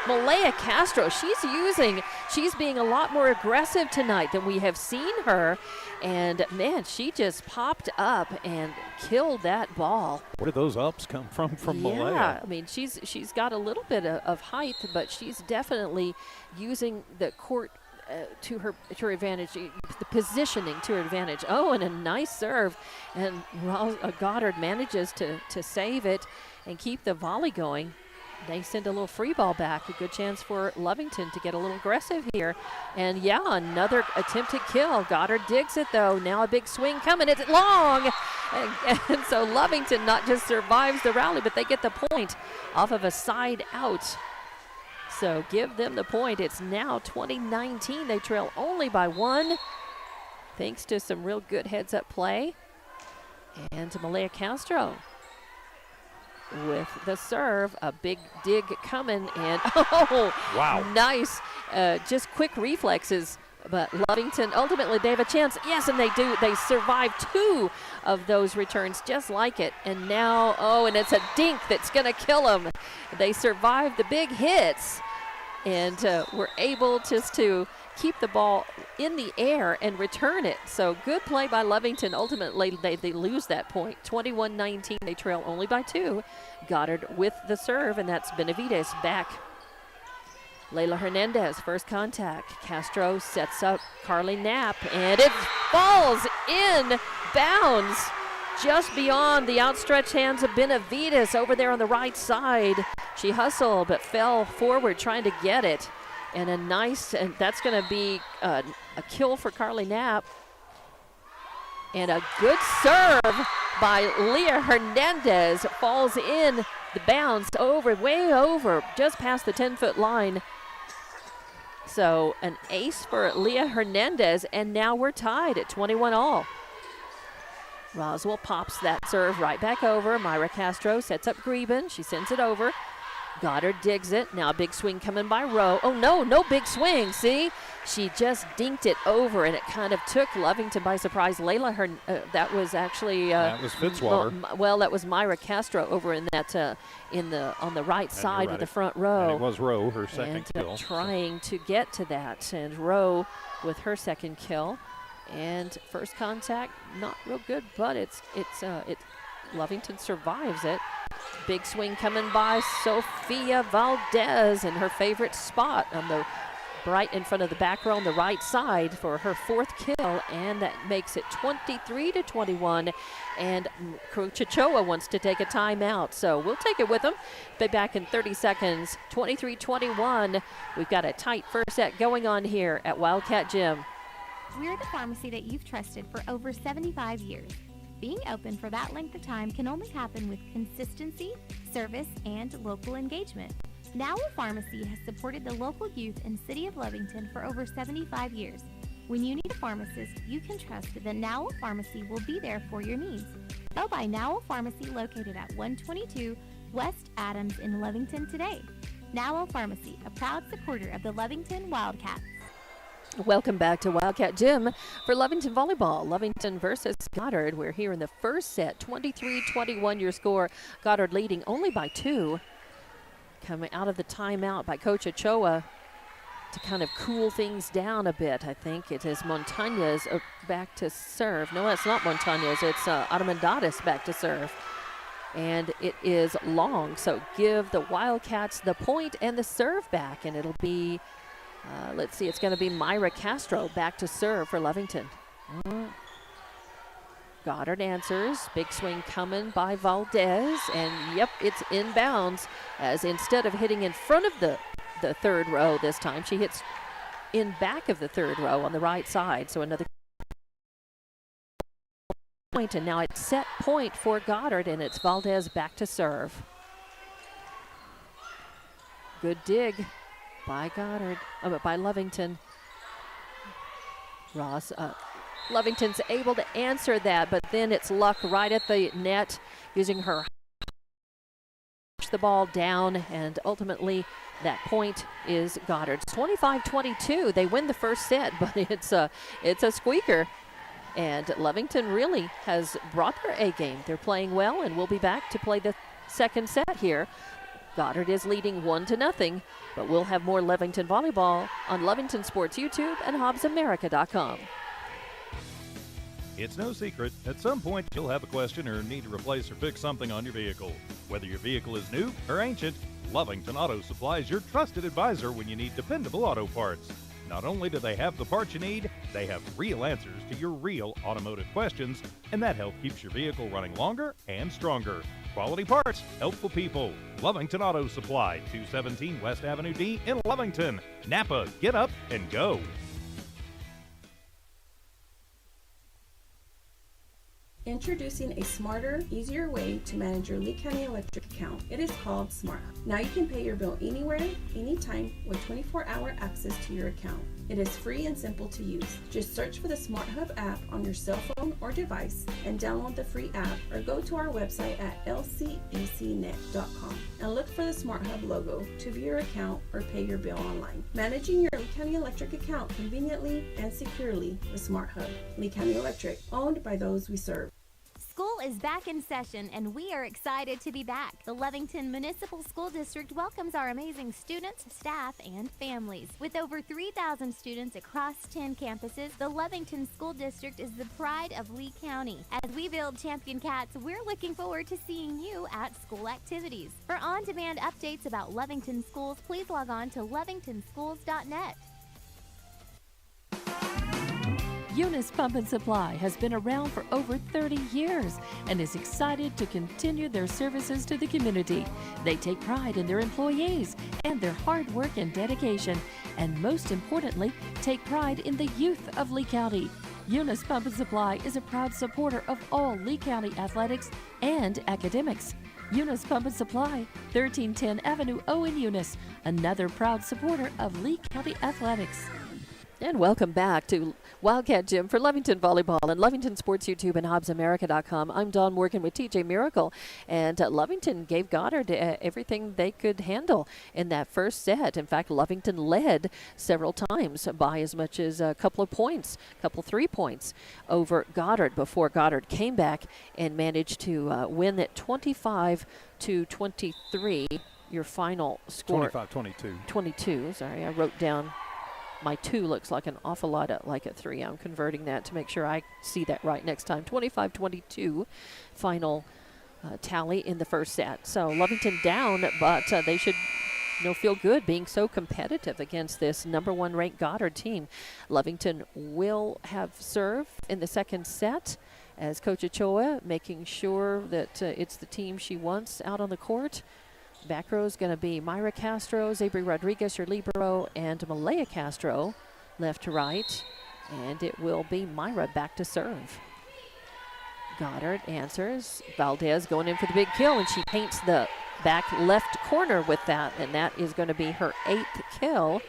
S1: Malaya Castro. She's being a lot more aggressive tonight than we have seen her. And man, she just popped up and killed that ball.
S2: Where did those ups come from Malaya?
S1: Yeah, I mean, she's got a little bit of height, but she's definitely using the court to her advantage, the positioning to her advantage. Oh, and a nice serve, and Goddard manages to save it and keep the volley going. They send a little free ball back. A good chance for Lovington to get a little aggressive here. And yeah, another attempted kill. Goddard digs it though. Now a big swing coming. It's long. And so Lovington not just survives the rally, but they get the point off of a side out. So give them the point. It's now 20-19. They trail only by 1, thanks to some real good heads-up play. And to Malaya Castro with the serve. A big dig coming, and
S2: wow,
S1: nice. Just quick reflexes. But Lovington, ultimately, they have a chance. Yes, and they do. They survive 2 of those returns just like it. And now, and it's a dink that's going to kill them. They survived the big hits and were able just to keep the ball in the air and return it. So good play by Lovington. Ultimately, they lose that point. 21-19, they trail only by 2. Goddard with the serve, and that's Benavides back. Layla Hernandez, first contact. Castro sets up Carly Knapp, and it falls in bounds just beyond the outstretched hands of Benavides over there on the right side. She hustled but fell forward trying to get it. And and that's going to be a kill for Carly Knapp. And a good serve by Leah Hernandez. Falls in the bounds way over, just past the 10-foot line. So an ace for Leah Hernandez, and now we're tied at 21-all. Roswell pops that serve right back over. Myra Castro sets up Greben. She sends it over. Goddard digs it. Now a big swing coming by Rowe. Oh, no big swing. See? She just dinked it over, and it kind of took Lovington by surprise. Layla, that was actually...
S2: that was Fitzwater.
S1: Well, that was Myra Castro over in that on the right side of the front row.
S2: And it was Rowe, her second kill.
S1: Trying to get to that, and Rowe with her second kill. And first contact, not real good, but Lovington survives it. Big swing coming by Sophia Valdez in her favorite spot on the right in front of the back row on the right side for her 4th kill, and that makes it 23-21. And Coach Ochoa wants to take a timeout, so we'll take it with them. Be back in 30 seconds. 23-21. We've got a tight first set going on here at Wildcat Gym.
S4: We're the pharmacy that you've trusted for over 75 years. Being open for that length of time can only happen with consistency, service, and local engagement. Nowell Pharmacy has supported the local youth in City of Lovington for over 75 years. When you need a pharmacist, you can trust that Nowell Pharmacy will be there for your needs. Go by Nowell Pharmacy located at 122 West Adams in Lovington today. Nowell Pharmacy, a proud supporter of the Lovington Wildcats.
S1: Welcome back to Wildcat Gym for Lovington Volleyball. Lovington versus Goddard. We're here in the first set. 23-21 your score. Goddard leading only by 2. Coming out of the timeout by Coach Ochoa to kind of cool things down a bit. I think it is Montañez back to serve. No, it's not Montañez. It's Armendariz back to serve. And it is long. So give the Wildcats the point and the serve back. And it'll be... let's see, it's going to be Myra Castro back to serve for Lovington. Goddard answers. Big swing coming by Valdez. And, yep, it's inbounds, as instead of hitting in front of the third row this time, she hits in back of the third row on the right side. So another point, and now it's set point for Goddard, and it's Valdez back to serve. Good dig by Goddard, by Lovington. Lovington's able to answer that, but then it's Luck right at the net, using her push the ball down, and ultimately that point is Goddard's. 25-22. They win the first set, but it's a squeaker. And Lovington really has brought their A game. They're playing well, and we'll be back to play the second set here. Goddard is leading 1-0, but we'll have more Lovington volleyball on Lovington Sports YouTube and HobbsAmerica.com.
S5: It's no secret, at some point you'll have a question or need to replace or fix something on your vehicle. Whether your vehicle is new or ancient, Lovington Auto Supply is your trusted advisor when you need dependable auto parts. Not only do they have the parts you need, they have real answers to your real automotive questions, and that help keeps your vehicle running longer and stronger. Quality parts, helpful people. Lovington Auto Supply, 217 West Avenue D in Lovington. Napa, get up and go.
S3: Introducing a smarter, easier way to manage your Lee County Electric account. It is called Smart Hub. Now you can pay your bill anywhere, anytime with 24-hour access to your account. It is free and simple to use. Just search for the Smart Hub app on your cell phone or device and download the free app, or go to our website at lcecnet.com and look for the Smart Hub logo to view your account or pay your bill online. Managing your Lee County Electric account conveniently and securely with Smart Hub. Lee County Electric, owned by those we serve.
S4: School is back in session, and we are excited to be back. The Lovington Municipal School District welcomes our amazing students, staff, and families. With over 3,000 students across 10 campuses, the Lovington School District is the pride of Lee County. As we build champion cats, we're looking forward to seeing you at school activities. For on-demand updates about Lovington schools, please log on to lovingtonschools.net.
S1: Eunice Pump and Supply has been around for over 30 years and is excited to continue their services to the community. They take pride in their employees and their hard work and dedication, and most importantly, take pride in the youth of Lee County. Eunice Pump and Supply is a proud supporter of all Lee County athletics and academics. Eunice Pump and Supply, 1310 Avenue O in Eunice, another proud supporter of Lee County athletics. And welcome back to Wildcat Gym for Lovington Volleyball and Lovington Sports YouTube and HobbsAmerica.com. I'm Dawn Morgan with TJ Miracle, and Lovington gave Goddard everything they could handle in that first set. In fact, Lovington led several times by as much as a couple of points, 3 points over Goddard before Goddard came back and managed to win at 25-23. Your final score.
S2: 25-22.
S1: 22, sorry, I wrote down. My 2 looks like an awful lot like a 3. I'm converting that to make sure I see that right next time. 25-22 final tally in the first set. So Lovington down, but they should feel good being so competitive against this number 1 ranked Goddard team. Lovington will have serve in the second set as Coach Ochoa making sure that it's the team she wants out on the court. Back row is going to be Myra Castro, Zabri Rodriguez, your libero, and Malaya Castro, left to right. And it will be Myra back to serve. Goddard answers. Valdez going in for the big kill, and she paints the back left corner with that, and that is going to be her 8th kill.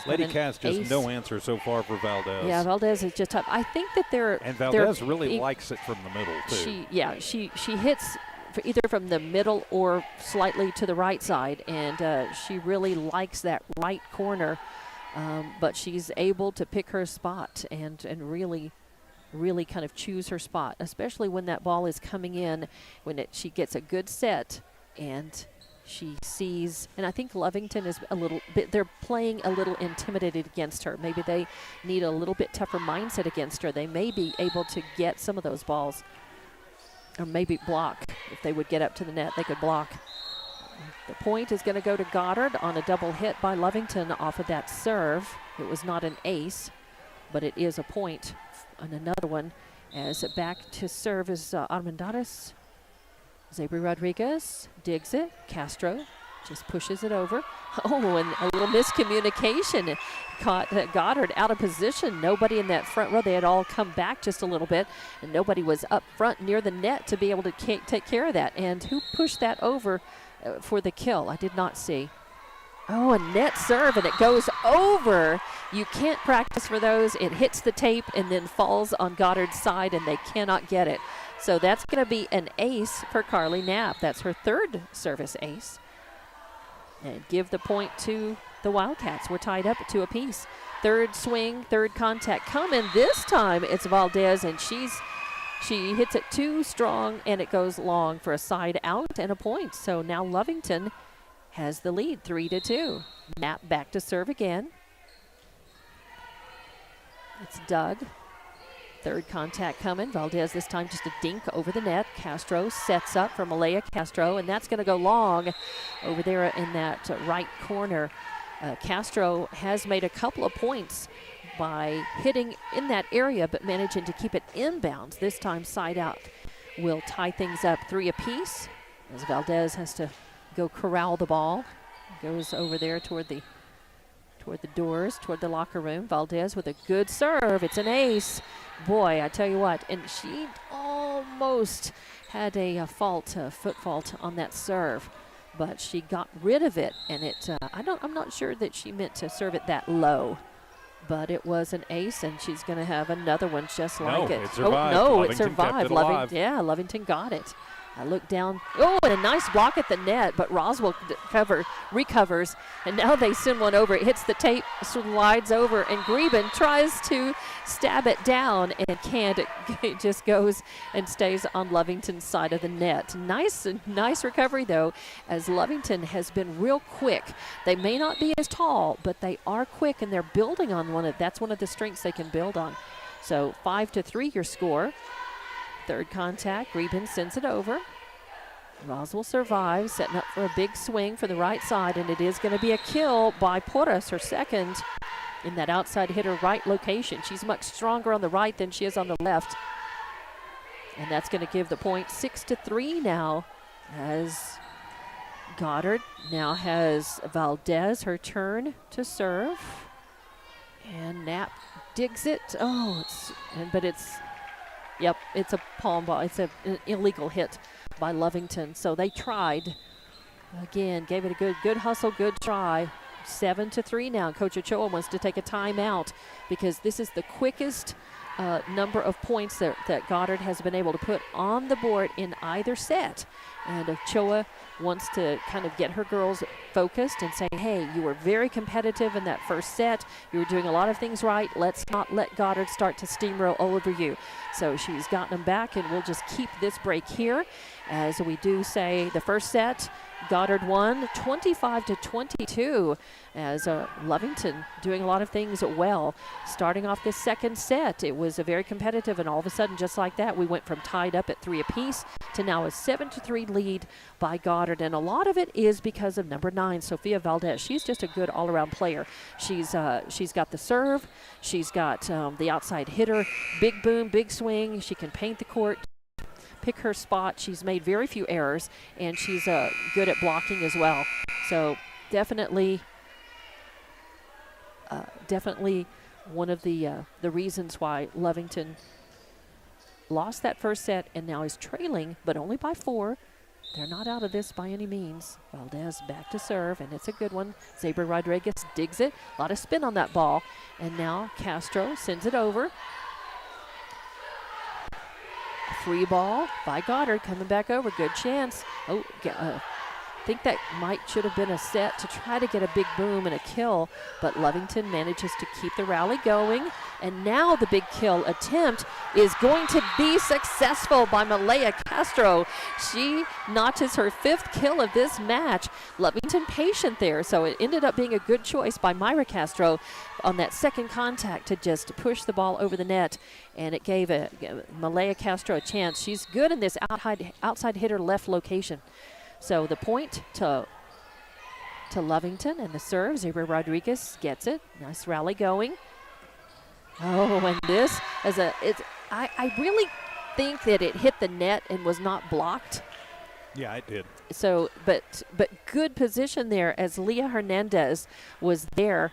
S2: Lady Cass just no answer so far for Valdez.
S1: Yeah, Valdez is just tough. I think that
S2: and Valdez really likes it from the middle, too.
S1: She hits either from the middle or slightly to the right side, and she really likes that right corner, but she's able to pick her spot and really kind of choose her spot, especially when that ball is coming in, when she gets a good set and she sees, and I think Lovington is a little bit, they're playing a little intimidated against her. Maybe they need a little bit tougher mindset against her. They may be able to get some of those balls, or maybe block. If they would get up to the net, they could block. The point is going to go to Goddard on a double hit by Lovington off of that serve. It was not an ace, but it is a point. And another one as back to serve is Armendariz. Zabri Rodriguez digs it. Castro just pushes it over. Oh, and a little miscommunication caught Goddard out of position. Nobody in that front row. They had all come back just a little bit, and nobody was up front near the net to be able to take care of that. And who pushed that over for the kill? I did not see. Oh, a net serve, and it goes over. You can't practice for those. It hits the tape and then falls on Goddard's side, and they cannot get it. So that's going to be an ace for Carly Knapp. That's her 3rd service ace. And give the point to the Wildcats. We're tied up at 2 apiece. Third swing, third contact coming. This time it's Valdez, and she hits it too strong, and it goes long for a side out and a point. So now Lovington has the lead, 3-2. Knapp back to serve again. It's Doug. Third contact coming. Valdez this time just a dink over the net. Castro sets up for Malaya Castro, and that's going to go long over there in that right corner. Castro has made a couple of points by hitting in that area, but managing to keep it inbounds. This time side out will tie things up 3 apiece as Valdez has to go corral the ball. Goes over there toward the doors, toward the locker room. Valdez with a good serve. It's an ace. Boy, I tell you what, and she almost had a foot fault on that serve, but she got rid of it, and I'm not sure that she meant to serve it that low, but it was an ace, and she's going to have another one just like it.
S2: It survived.
S1: Oh, no,
S2: Lovington
S1: it survived.
S2: kept it alive.
S1: Lovington got it. I look down. Oh, and a nice block at the net, but Roswell recovers, and now they send one over. It hits the tape, slides over, and Greben tries to stab it down and can't. It just goes and stays on Lovington's side of the net. Nice recovery, though, as Lovington has been real quick. They may not be as tall, but they are quick, and they're building on that's one of the strengths they can build on. So 5-3 your score. Third contact, Greben sends it over. Roswell survives, setting up for a big swing for the right side, and it is going to be a kill by Porras, her second, in that outside hitter right location. She's much stronger on the right than she is on the left. And that's going to give the point 6-3 now, as Goddard now has Valdez, her turn to serve. And Knapp digs it. Yep, it's a palm ball. It's an illegal hit by Lovington. So they tried. Again, gave it a good hustle, good try. 7-3 now. Coach Ochoa wants to take a timeout because this is the quickest number of points that Goddard has been able to put on the board in either set. And Ochoa wants to kind of get her girls focused and say, hey, you were very competitive in that first set. You were doing a lot of things right. Let's not let Goddard start to steamroll over you. So she's gotten them back, and we'll just keep this break here. As we do say, the first set, Goddard won 25-22, as Lovington doing a lot of things well. Starting off this second set, it was a very competitive, and all of a sudden, just like that, we went from tied up at 3 apiece to now a 7-3 lead by Goddard. And a lot of it is because of number 9, Sofia Valdez. She's just a good all-around player. She's got the serve. She's got the outside hitter, big boom, big swing. She can paint the court, pick her spot. She's made very few errors, and she's good at blocking as well. So definitely one of the reasons why Lovington lost that first set and now is trailing, but only by 4. They're not out of this by any means. Valdez back to serve, and it's a good one. Zabra Rodriguez digs it. A lot of spin on that ball. And now Castro sends it over. Free ball by Goddard coming back over. Good chance. I think that should have been a set to try to get a big boom and a kill, but Lovington manages to keep the rally going. And now the big kill attempt is going to be successful by Malaya Castro. She notches her 5th kill of this match. Lovington patient there, so it ended up being a good choice by Myra Castro on that second contact to just push the ball over the net, and it gave Malaya Castro a chance. She's good in this outside hitter left location. So the point to Lovington, and the serve, Zabra Rodriguez gets it. Nice rally going. Oh, and this I really think that it hit the net and was not blocked.
S2: Yeah, it did.
S1: So, but good position there as Leah Hernandez was there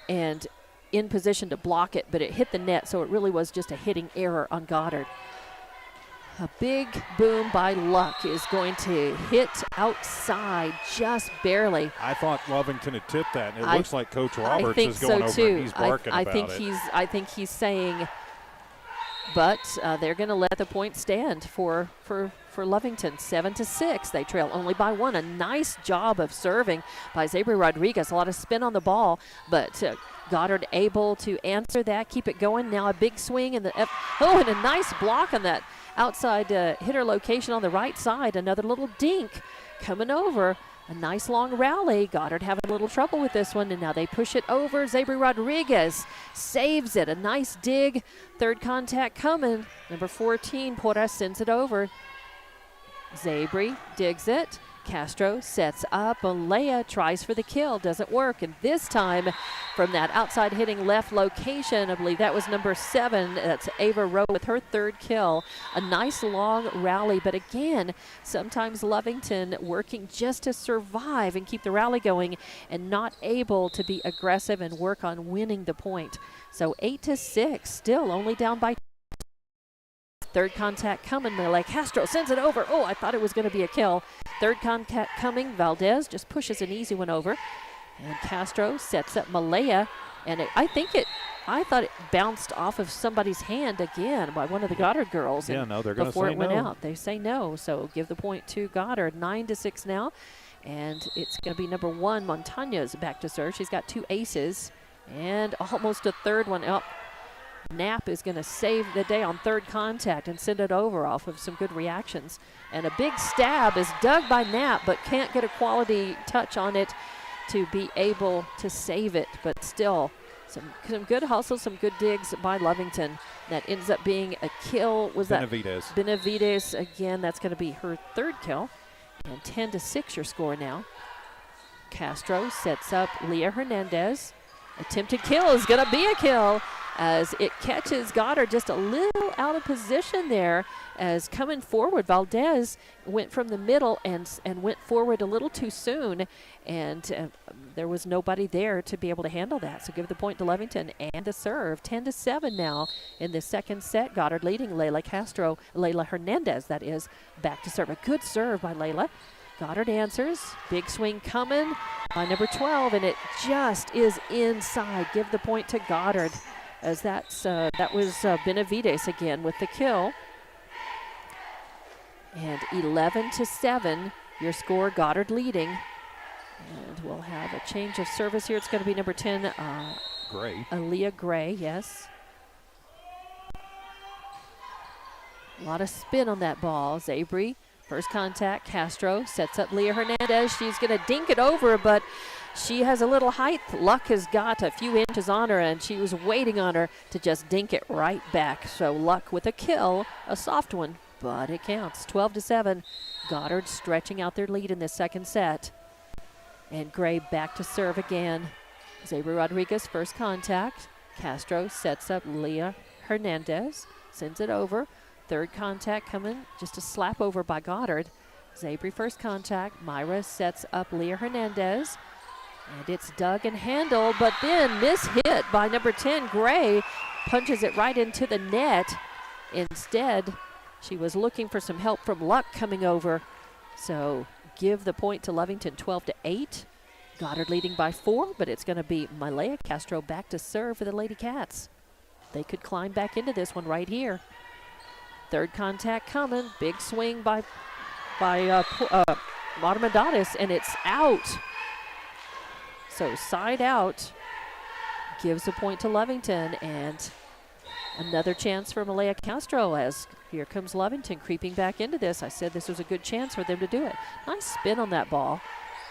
S1: and in position to block it, but it hit the net, so it really was just a hitting error on Goddard. A big boom by Luck is going to hit outside just barely.
S2: I thought Lovington had tipped that, and it looks like Coach Roberts
S1: I think
S2: is going
S1: so
S2: over
S1: too.
S2: and he's barking
S1: I
S2: about
S1: think
S2: it.
S1: I think he's saying but they're going to let the point stand for Lovington. 7-6. They trail only by 1. A nice job of serving by Zabri Rodriguez. A lot of spin on the ball, but Goddard able to answer that, keep it going. Now a big swing and and a nice block on that outside hitter location on the right side. Another little dink coming over. A nice long rally. Goddard having a little trouble with this one, and now they push it over. Zabri Rodriguez saves it. A nice dig. Third contact coming. Number 14, Porras sends it over. Zabri digs it. Castro sets up. Alea tries for the kill. Doesn't work. And this time from that outside hitting left location, I believe that was number 7. That's Ava Rowe with her 3rd kill. A nice long rally. But again, sometimes Lovington working just to survive and keep the rally going and not able to be aggressive and work on winning the point. So 8-6, still only down by 2. Third contact coming. Malaya Castro sends it over. Oh, I thought it was going to be a kill. Third contact coming. Valdez just pushes an easy one over. And Castro sets up Malaya. And I thought it bounced off of somebody's hand again by one of the Goddard girls.
S2: Yeah, no, they're going to say
S1: before it went
S2: no.
S1: out. They say no. So give the point to Goddard. 9-6 now. And it's going to be number 1, Montañez back to serve. She's got 2 aces. And almost a third one up. Knapp is going to save the day on third contact and send it over off of some good reactions. And a big stab is dug by Knapp, but can't get a quality touch on it to be able to save it. But still, some good hustle, some good digs by Lovington. That ends up being a kill. Was
S2: Benavides.
S1: that Benavides again? That's going to be her 3rd kill. And 10-6 your score now. Castro sets up Leah Hernandez. Attempted kill is going to be a kill, as it catches Goddard just a little out of position there, as coming forward. Valdez went from the middle and went forward a little too soon, and there was nobody there to be able to handle that. So give the point to Lovington and the serve. 10-7 now in the second set. Goddard leading. Layla Hernandez, that is, back to serve. A good serve by Layla. Goddard answers. Big swing coming by number 12, and it just is inside. Give the point to Goddard, as that was Benavides again with the kill. And 11-7, your score. Goddard leading. And we'll have a change of service here. It's going to be number 10,
S2: Gray.
S1: Aaliyah Gray, yes. A lot of spin on that ball. Zabri. First contact, Castro sets up Leah Hernandez. She's going to dink it over, but she has a little height. Luck has got a few inches on her, and she was waiting on her to just dink it right back. So Luck with a kill, a soft one, but it counts. 12-7. Goddard stretching out their lead in the second set. And Gray back to serve again. Zabri Rodriguez, first contact. Castro sets up Leah Hernandez, sends it over. Third contact coming, just a slap over by Goddard. Zabri first contact. Myra sets up Leah Hernandez. And it's dug and handled, but then mishit by number 10, Gray. Punches it right into the net. Instead, she was looking for some help from Luck coming over. So give the point to Lovington, 12-8. Goddard leading by 4, but it's going to be Malaya Castro back to serve for the Lady Cats. They could climb back into this one right here. Third contact coming. Big swing by Marmadatis, and it's out. So side out gives a point to Lovington, and another chance for Malaya Castro, as here comes Lovington creeping back into this. I said this was a good chance for them to do it. Nice spin on that ball.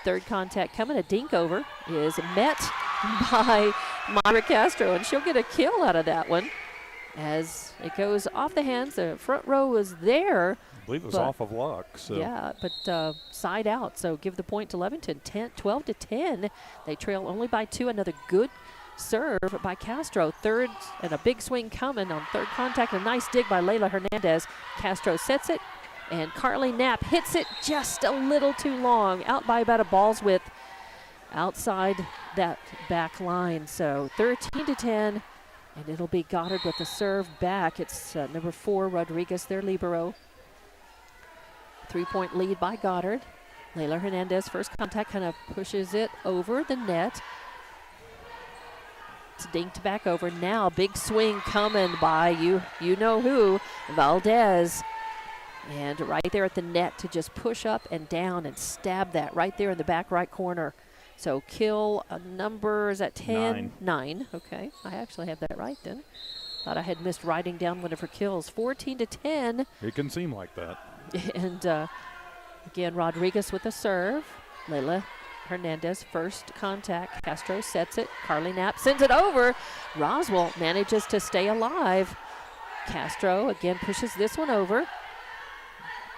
S1: Third contact coming. A dink over is met by Myra Castro, and she'll get a kill out of that one. As it goes off the hands, the front row was there.
S2: I believe it was off of Luck. So.
S1: Yeah, but side out. So give the point to Lovington, 12-10. They trail only by 2. Another good serve by Castro. Third, and a big swing coming on third contact. A nice dig by Layla Hernandez. Castro sets it, and Carly Knapp hits it just a little too long, out by about a ball's width outside that back line. So 13-10. And it'll be Goddard with the serve back. It's number 4, Rodriguez, their libero. 3-point lead by Goddard. Layla Hernandez, first contact, kind of pushes it over the net. It's dinked back over now. Big swing coming by you know who, Valdez. And right there at the net to just push up and down and stab that right there in the back right corner. So kill number, is that 10? 9. Okay, I actually have that right then. Thought I had missed writing down one of her kills. 14-10.
S2: It can seem like that.
S1: And again, Rodriguez with a serve. Layla Hernandez, first contact. Castro sets it. Carly Knapp sends it over. Roswell manages to stay alive. Castro again pushes this one over.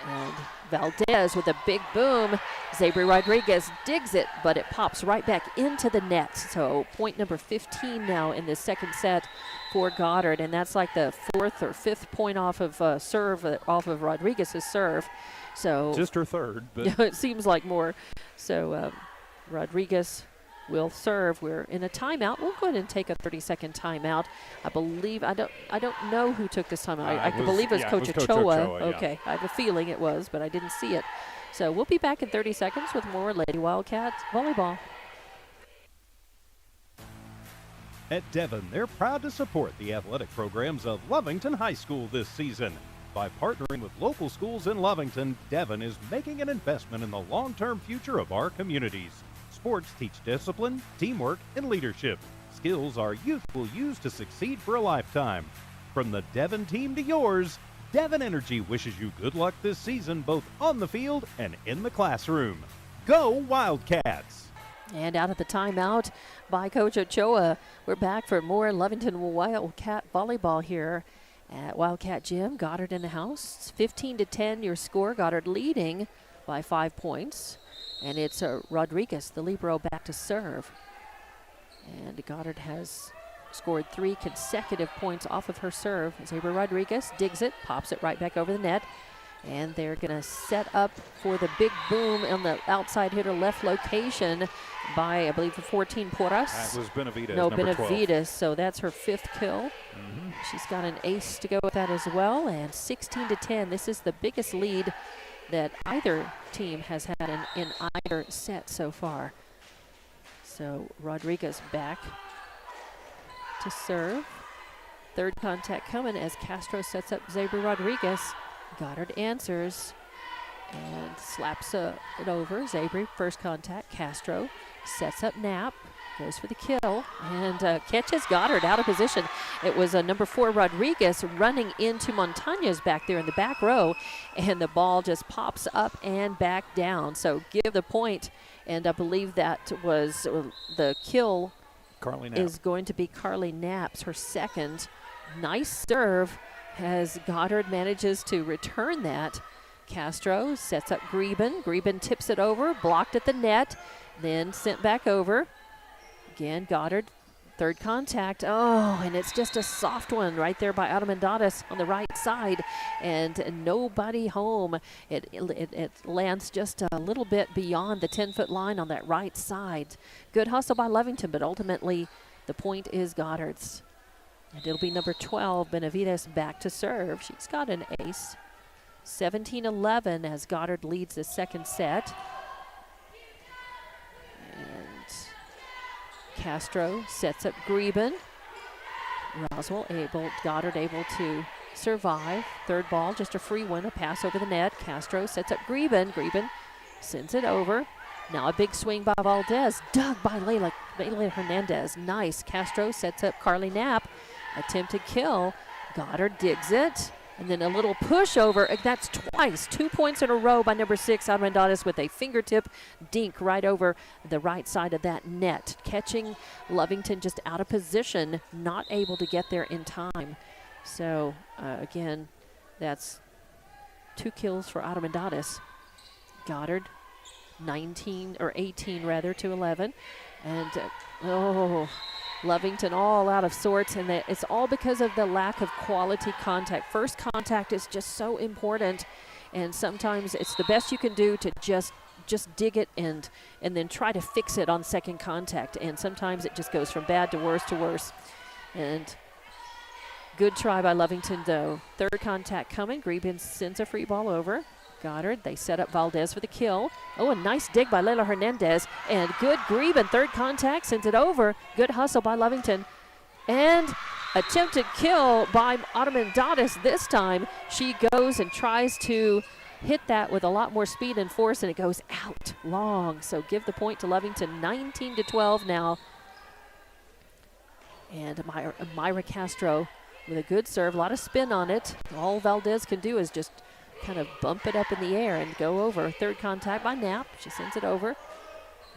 S1: And Valdez with a big boom. Zabri Rodriguez digs it, but it pops right back into the net. So point number 15 now in the second set for Goddard. And that's like the 4th or 5th point off of serve, off of Rodriguez's serve. So
S2: just her third, but
S1: it seems like more. So Rodriguez will serve. We're in a timeout. We'll go ahead and take a 30-second timeout. I believe I don't know who took this timeout. I believe it was Coach Ochoa. Okay, I have a feeling it was, but I didn't see it. So we'll be back in 30 seconds with more Lady Wildcats volleyball.
S5: At Devon, they're proud to support the athletic programs of Lovington High School this season. By partnering with local schools in Lovington, Devon is making an investment in the long-term future of our communities. Sports teach discipline, teamwork, and leadership. Skills our youth will use to succeed for a lifetime. From the Devon team to yours, Devon Energy wishes you good luck this season, both on the field and in the classroom. Go Wildcats!
S1: And out of the timeout by Coach Ochoa, we're back for more Lovington Wildcat volleyball here at Wildcat Gym. Goddard in the house. It's 15-10 your score. Goddard leading by 5 points. And it's Rodriguez, the libero, back to serve. And Goddard has scored 3 consecutive points off of her serve. Zabra Rodriguez digs it, pops it right back over the net. And they're going to set up for the big boom on the outside hitter left location by, I believe, 14 Porras.
S2: That was Benavides,
S1: No,
S2: number 12.
S1: Benavides, so that's her 5th kill. She's got an ace to go with that as well. And 16-10, this is the biggest lead that either team has had in either set so far. So Rodriguez back to serve. Third contact coming as Castro sets up Zabra Rodriguez. Goddard answers and slaps it over. Zabri, first contact. Castro sets up Knapp, goes for the kill, and catches Goddard out of position. It was number 4 Rodriguez running into Montañez back there in the back row, and the ball just pops up and back down. So give the point, and I believe that was the kill.
S2: Carly Knapp
S1: is going to be Carly Knapp's, her second. Nice serve as Goddard manages to return that. Castro sets up Greben. Greben tips it over, blocked at the net, then sent back over. Again, Goddard, third contact. Oh, and it's just a soft one right there by Armendariz on the right side, and nobody home. It lands just a little bit beyond the 10-foot line on that right side. Good hustle by Lovington, but ultimately the point is Goddard's. And it'll be number 12, Benavides, back to serve. She's got an ace. 17-11 as Goddard leads the second set. And Castro sets up Greben. Goddard able to survive. Third ball, just a free one, a pass over the net. Castro sets up Greben. Greben sends it over. Now a big swing by Valdez, dug by Layla Hernandez. Nice. Castro sets up Carly Knapp. Attempted kill. Goddard digs it. And then a little pushover. That's twice. 2 points in a row by number 6, Armendariz, with a fingertip dink right over the right side of that net. Catching Lovington just out of position, not able to get there in time. So, again, that's 2 kills for Armendariz. Goddard, 18 to 11. And, Lovington all out of sorts, and it's all because of the lack of quality contact. First contact is just so important, and sometimes it's the best you can do to just dig it and then try to fix it on second contact, and sometimes it just goes from bad to worse to worse. And good try by Lovington, though. Third contact coming. Greben sends a free ball over. Goddard, they set up Valdez for the kill. Oh, a nice dig by Layla Hernandez. And good Greben, third contact, sends it over. Good hustle by Lovington. And attempted kill by Armendariz this time. She goes and tries to hit that with a lot more speed and force, and it goes out long. So give the point to Lovington, 19-12 now. And Myra Castro with a good serve, a lot of spin on it. All Valdez can do is just kind of bump it up in the air and go over. Third contact by Knapp. She sends it over.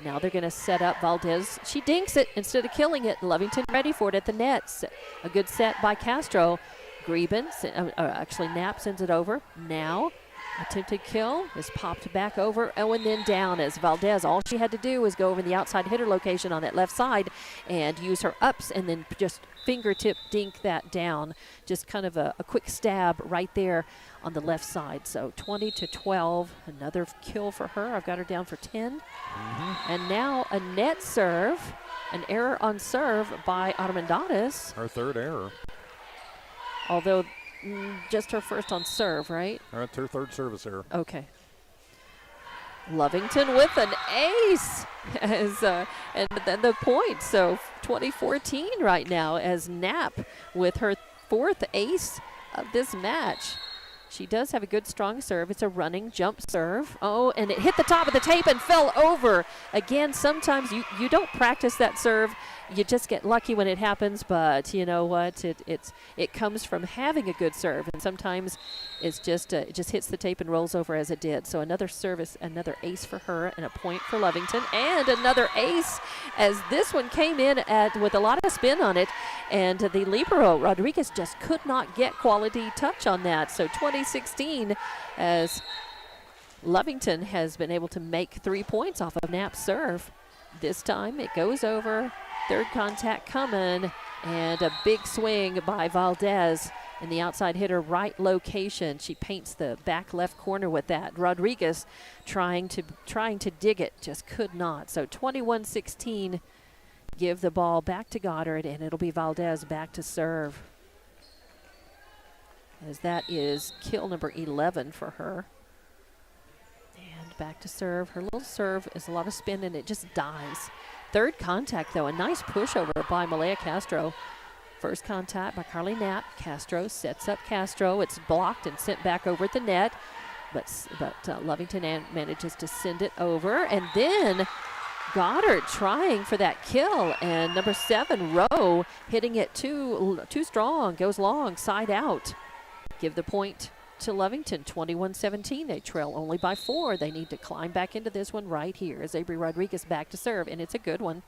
S1: Now they're going to set up Valdez. She dinks it instead of killing it. Lovington ready for it at the net. A good set by Castro. Greben, actually Knapp sends it over. Now attempted kill is popped back over. Oh, and then down as Valdez. All she had to do was go over the outside hitter location on that left side and use her ups and then just fingertip dink that down. Just kind of a quick stab right there on the left side. So 20-12, another kill for her. I've got her down for 10. And now a net serve, an error on serve by Armendariz.
S2: Her third error.
S1: Although just her first on serve, right?
S2: That's her third service error.
S1: Okay. Lovington with an ace and then the point. So 2014 right now as Knapp with her fourth ace of this match. She does have a good strong serve. It's a running jump serve. Oh, and it hit the top of the tape and fell over. Again, sometimes you don't practice that serve. You just get lucky when it happens, but you know what? It comes from having a good serve, and sometimes it just hits the tape and rolls over as it did. So another service, another ace for her, and a point for Lovington, and another ace as this one came in with a lot of spin on it, and the libero Rodriguez just could not get quality touch on that. So 2016 as Lovington has been able to make 3 points off of Knapp's serve. This time it goes over. Third contact coming, and a big swing by Valdez in the outside hitter right location. She paints the back left corner with that. Rodriguez trying to dig it, just could not. So 21-16, give the ball back to Goddard, and it'll be Valdez back to serve. As that is kill number 11 for her. And back to serve. Her little serve is a lot of spin, and it just dies. Third contact, though, a nice pushover by Malaya Castro. First contact by Carly Knapp. Castro sets up Castro. It's blocked and sent back over at the net, but Lovington manages to send it over. And then Goddard trying for that kill, and number 7, Rowe, hitting it too strong, goes long, side out. Give the point to Lovington, 21-17. They trail only by 4. They need to climb back into this one right here as Avery Rodriguez back to serve, and it's a good one.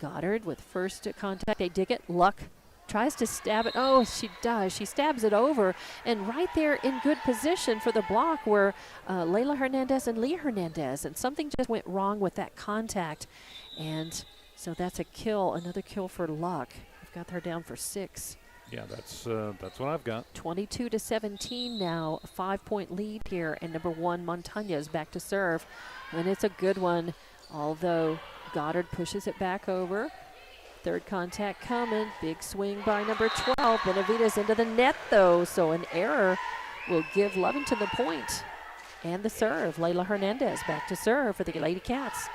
S1: Goddard with first contact. They dig it. Luck tries to stab it. Oh, she does. She stabs it over, and right there in good position for the block were Layla Hernandez and Leah Hernandez, and something just went wrong with that contact, and so that's a kill, another kill for Luck. I've got her down for 6.
S2: Yeah, that's what I've got.
S1: 22-17 now, a 5-point lead here, and number 1 Montaña is back to serve, and it's a good one, although Goddard pushes it back over. Third contact coming, big swing by number 12. Benavides into the net though, so an error will give Lovington the point and the serve. Layla Hernandez back to serve for the Lady Cats.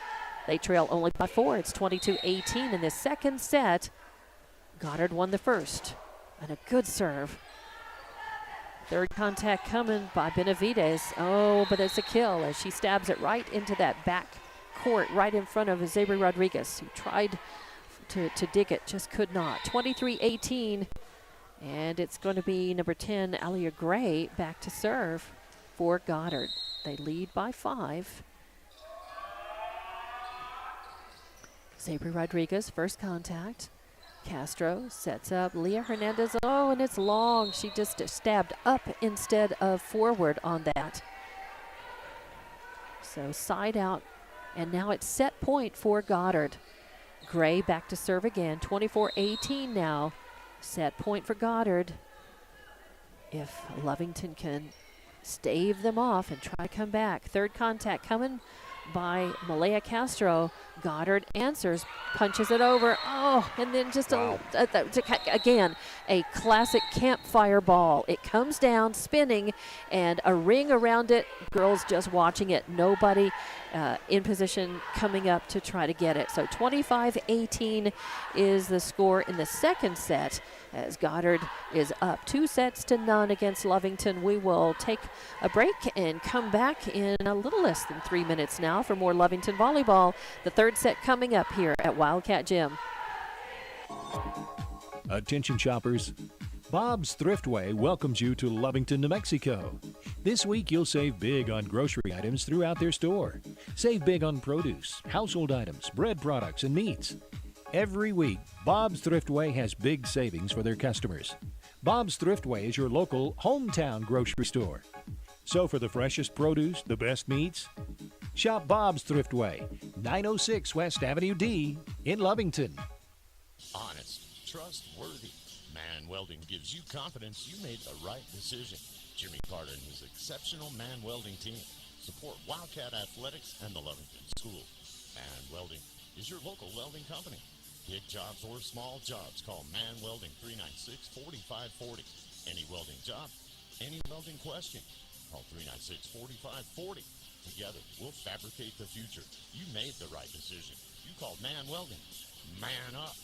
S1: They trail only by 4. It's 22-18 in the second set. Goddard won the first. And a good serve. Third contact coming by Benavides. Oh, but it's a kill as she stabs it right into that back court right in front of Zabri Rodriguez, who tried to dig it, just could not. 23-18, and it's going to be number 10, Alia Gray, back to serve for Goddard. They lead by 5. Zabri Rodriguez, first contact. Castro sets up Leah Hernandez. Oh, and it's long. She just stabbed up instead of forward on that. So side out, and now it's set point for Goddard. Gray back to serve again. 24-18 now. Set point for Goddard. If Lovington can stave them off and try to come back. Third contact coming by Malaya Castro. Goddard answers, punches it over. Oh, and then just again, a classic campfire ball. It comes down spinning and a ring around it. Girls just watching it. Nobody in position coming up to try to get it. So 25-18 is the score in the second set as Goddard is up 2-0 against Lovington. We will take a break and come back in a little less than 3 minutes now for more Lovington volleyball. The third set coming up here at Wildcat Gym.
S6: Attention shoppers, Bob's Thriftway welcomes you to Lovington, New Mexico. This week you'll save big on grocery items throughout their store. Save big on produce, household items, bread products, and meats. Every week, Bob's Thriftway has big savings for their customers. Bob's Thriftway is your local hometown grocery store. So for the freshest produce, the best meats, shop Bob's Thriftway, 906 West Avenue D in Lovington.
S7: Honest, trustworthy. Man Welding gives you confidence you made the right decision. Jimmy Carter and his exceptional Man Welding team support Wildcat Athletics and the Lovington School. Man Welding is your local welding company. Big jobs or small jobs, call Man Welding 396-4540. Any welding job, any welding question, call 396-4540. Together, we'll fabricate the future. You made the right decision. You called Man Welding. Man up.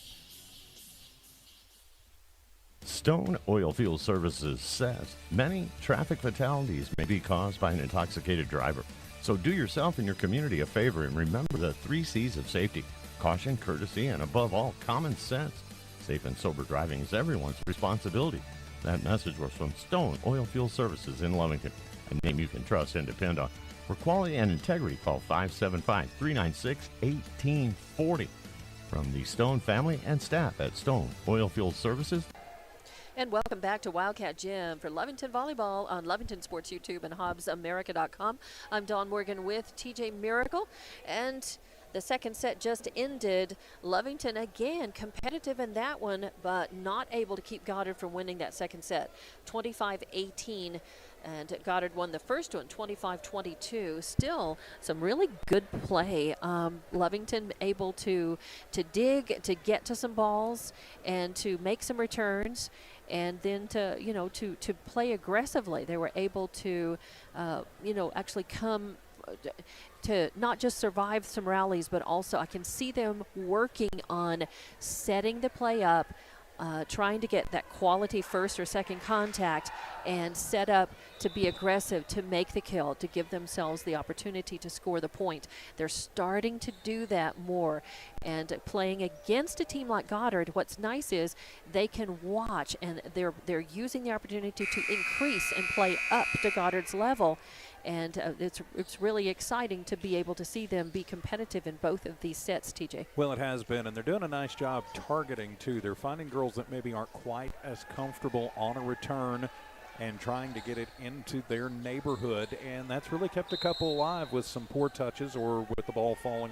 S8: Stone Oilfield Services says many traffic fatalities may be caused by an intoxicated driver. So do yourself and your community a favor and remember the 3 C's of safety: caution, courtesy, and above all, common sense. Safe and sober driving is everyone's responsibility. That message was from Stone Oilfield Services in Lovington, a name you can trust and depend on. For quality and integrity, call 575-396-1840. From the Stone family and staff at Stone Oilfield Services.
S1: And welcome back to Wildcat Gym for Lovington Volleyball on Lovington Sports YouTube and HobbsAmerica.com. I'm Dawn Morgan with TJ Miracle, and the second set just ended. Lovington again competitive in that one, but not able to keep Goddard from winning that second set. 25-18. And Goddard won the first one, 25-22. Still some really good play. Lovington able to dig, to get to some balls, and to make some returns, and then to play aggressively. They were able to, actually come to not just survive some rallies, but also I can see them working on setting the play up, trying to get that quality first or second contact and set up to be aggressive, to make the kill, to give themselves the opportunity to score the point. They're starting to do that more. And playing against a team like Goddard, what's nice is they can watch, and they're using the opportunity to increase and play up to Goddard's level. And it's really exciting to be able to see them be competitive in both of these sets, TJ.
S2: Well, it has been, and they're doing a nice job targeting, too. They're finding girls that maybe aren't quite as comfortable on a return and trying to get it into their neighborhood, and that's really kept a couple alive with some poor touches or with the ball falling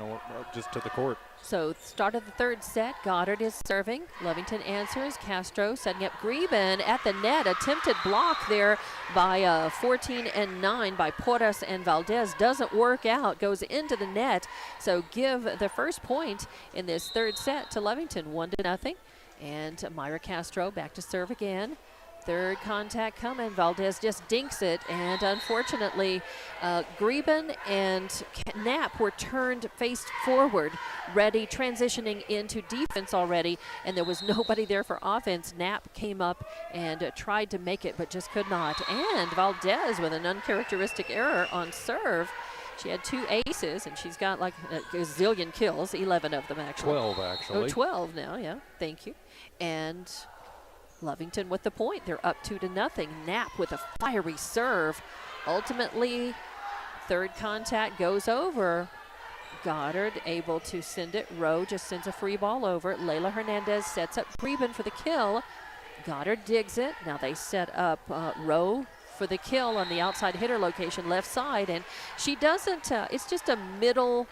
S2: just to the court.
S1: So start of the third set, Goddard is serving. Lovington answers. Castro setting up Greben at the net. Attempted block there by 14 and 9 by Porras and Valdez. Doesn't work out. Goes into the net. So give the first point in this third set to Lovington, 1-0. And Myra Castro back to serve again. Third contact coming. Valdez just dinks it, and unfortunately, Greben and Knapp were faced forward, ready, transitioning into defense already, and there was nobody there for offense. Knapp came up and tried to make it, but just could not. And Valdez with an uncharacteristic error on serve. She had 2 aces, and she's got like a gazillion kills, 11 of them actually.
S2: 12, actually.
S1: Oh, 12 now, yeah. Thank you. And Lovington with the point. They're up 2-0. Knapp with a fiery serve. Ultimately, third contact goes over. Goddard able to send it. Rowe just sends a free ball over. Layla Hernandez sets up Greben for the kill. Goddard digs it. Now they set up Rowe for the kill on the outside hitter location, left side. And she doesn't, it's just a middle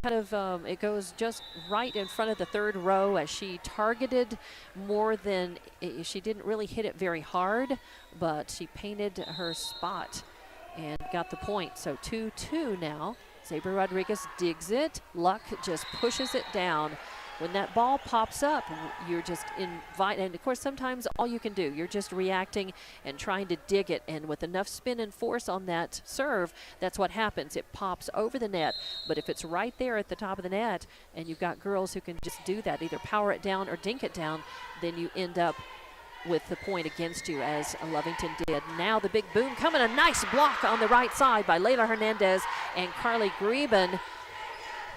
S1: kind of, it goes just right in front of the third row as she targeted more than, she didn't really hit it very hard, but she painted her spot and got the point. So 2-2 now. Sabre Rodriguez digs it. Luck just pushes it down. When that ball pops up, you're just and of course sometimes all you can do, you're just reacting and trying to dig it, and with enough spin and force on that serve, that's what happens. It pops over the net, but if it's right there at the top of the net and you've got girls who can just do that, either power it down or dink it down, then you end up with the point against you, as Lovington did. Now the big boom coming, a nice block on the right side by Layla Hernandez and Carly Greben,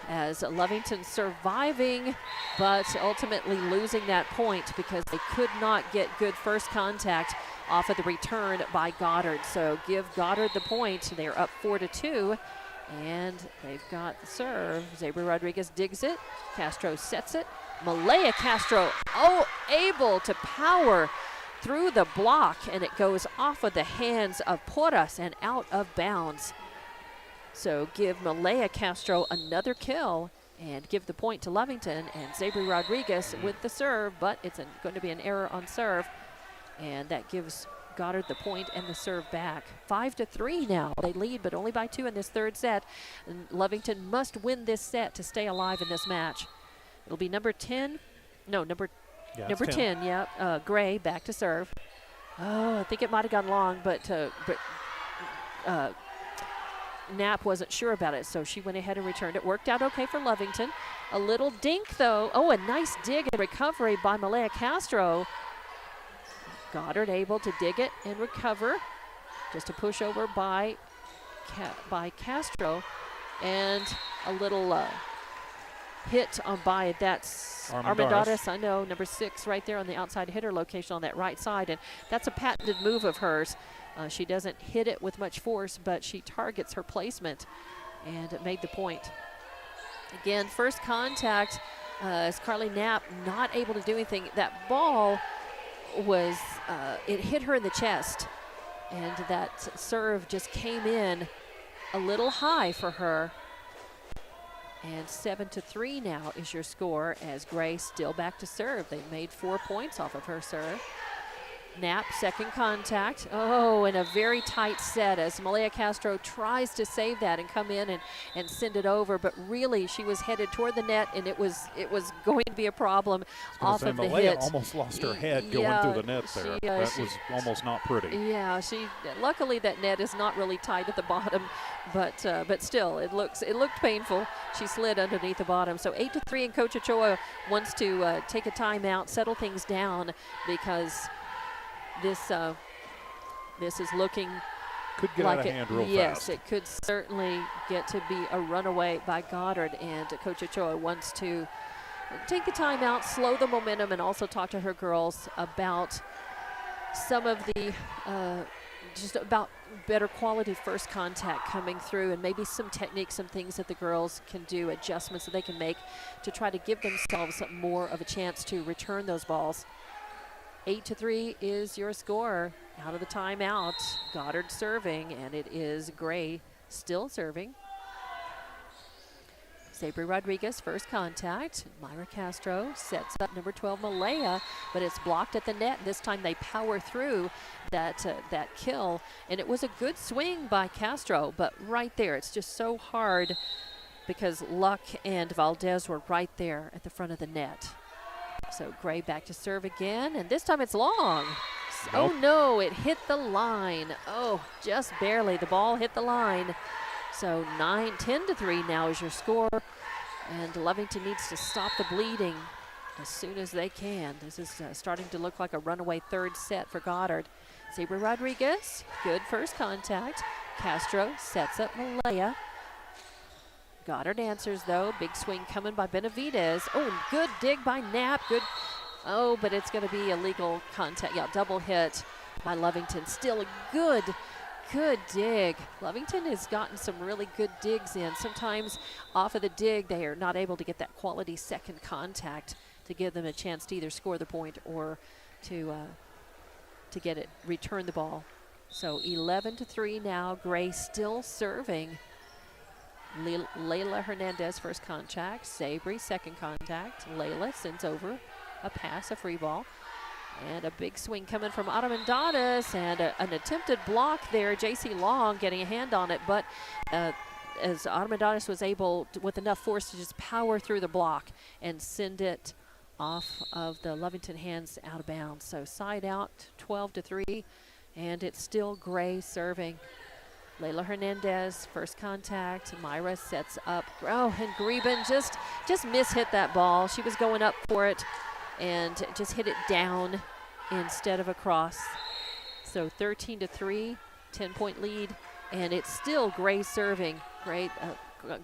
S1: as Lovington surviving, but ultimately losing that point because they could not get good first contact off of the return by Goddard. So give Goddard the point. They're up 4-2, and they've got the serve. Sabre Rodriguez digs it. Castro sets it. Malaya Castro, able to power through the block, and it goes off of the hands of Porras and out of bounds. So give Malaya Castro another kill and give the point to Lovington, and Sabre Rodriguez with the serve, but it's going to be an error on serve, and that gives Goddard the point and the serve back. 5-3 now. They lead, but only by 2 in this third set. And Lovington must win this set to stay alive in this match. It'll be number 10. No, number 10, yeah. Gray back to serve. Oh, I think it might have gone long, but Knapp wasn't sure about it, so she went ahead and returned it. Worked out okay for Lovington. A little dink, though. Oh, a nice dig and recovery by Malaya Castro. Goddard able to dig it and recover. Just a push over by Castro. And a little hit by that's Armendariz. I know, number 6 right there on the outside hitter location on that right side. And that's a patented move of hers. She doesn't hit it with much force, but she targets her placement, and it made the point. Again, first contact as Carly Knapp not able to do anything. That ball was, it hit her in the chest, and that serve just came in a little high for her. And 7-3 now is your score, as Gray still back to serve. They made 4 points off of her serve. Knapp, second contact. Oh, and a very tight set as Malaya Castro tries to save that and come in and send it over, but really she was headed toward the net, and it was going to be a problem off of the
S2: Malaya
S1: hit.
S2: Almost lost her head going through the net there. That was almost not pretty.
S1: Yeah, luckily that net is not really tight at the bottom, but still it looked painful. She slid underneath the bottom. So 8-3, and Coach Ochoa wants to take a timeout, settle things down, because this is looking
S2: could get
S1: like
S2: out of hand real
S1: yes,
S2: fast.
S1: it could certainly get to be a runaway by Goddard, and Coach Ochoa wants to take the timeout, slow the momentum, and also talk to her girls about some of the just about better quality first contact coming through, and maybe some techniques, some things that the girls can do, adjustments that they can make to try to give themselves more of a chance to return those balls. 8-3 is your score. Out of the timeout, Goddard serving, and it is Gray still serving. Sabre Rodriguez, first contact. Myra Castro sets up number 12, Malaya, but it's blocked at the net. This time they power through that kill, and it was a good swing by Castro, but right there, it's just so hard because Luck and Valdez were right there at the front of the net. So Gray back to serve again, and this time it's long.
S2: Nope.
S1: Oh no, it hit the line. Oh, just barely. The ball hit the line. So 10-3 now is your score, and Lovington needs to stop the bleeding as soon as they can. This is starting to look like a runaway third set for Goddard. Sabre Rodriguez, good first contact. Castro sets up Malaya. Goddard answers, though. Big swing coming by Benavidez. Oh, good dig by Knapp. Good. Oh, but it's going to be illegal contact. Yeah, double hit by Lovington. Still a good dig. Lovington has gotten some really good digs in. Sometimes off of the dig, they are not able to get that quality second contact to give them a chance to either score the point or to get it, return the ball. So 11-3 now. Gray still serving. Layla Hernandez, first contact. Sabre, second contact. Layla sends over a pass, a free ball. And a big swing coming from Armendariz, and an attempted block there. J.C. Long getting a hand on it, but as Armendariz was able, with enough force, to just power through the block and send it off of the Lovington hands out of bounds. So side out, 12-3, and it's still Gray serving. Layla Hernandez, first contact. Myra sets up. Oh, and Greben just mishit that ball. She was going up for it and just hit it down instead of across. So 13-3, 10-point lead, and it's still Gray serving. Great.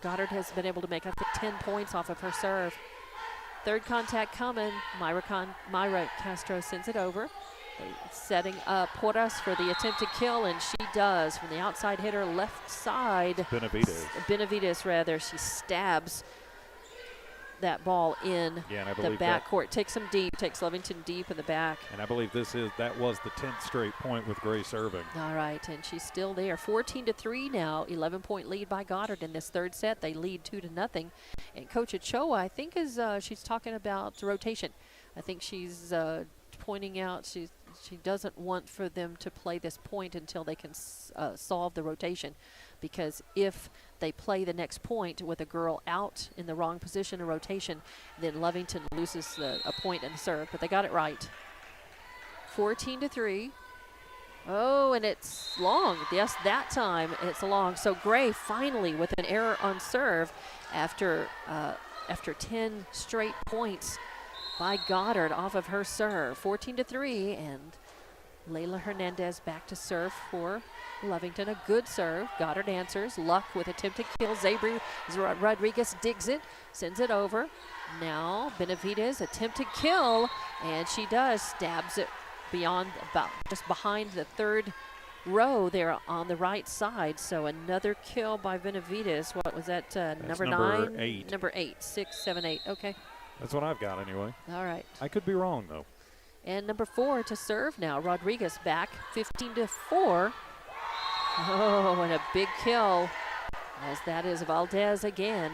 S1: Goddard has been able to make, I think, 10 points off of her serve. Third contact coming. Myra Castro sends it over. Setting up Porras for the attempted kill, and she does from the outside hitter, left side. Benavides, rather. She stabs that ball in the backcourt. Takes them deep, takes Lovington deep in the back.
S2: And I believe that was the 10th straight point with Gray serving.
S1: All right, and she's still there. 14-3 now, 11-point lead by Goddard in this third set. They lead 2-0. And Coach Ochoa, I think, she's talking about rotation. I think she's pointing out she doesn't want for them to play this point until they can solve the rotation, because if they play the next point with a girl out in the wrong position in rotation, then Lovington loses a point in the serve. But they got it right. 14-3. Oh, and it's long. Yes, that time it's long. So Gray finally with an error on serve after 10 straight points by Goddard off of her serve. 14-3, and Layla Hernandez back to serve for Lovington. A good serve. Goddard answers. Luck with attempted kill. Zabri Rodriguez digs it, sends it over. Now Benavides attempted kill, and she does, stabs it beyond, about just behind the third row there on the right side. So another kill by Benavides. What was that? Number 9?
S2: 8.
S1: Number 8. 6, 7, 8. Okay.
S2: That's what I've got anyway.
S1: All right.
S2: I could be wrong, though.
S1: And number 4 to serve now. Rodriguez back, 15-4. Oh, and a big kill, as that is Valdez again.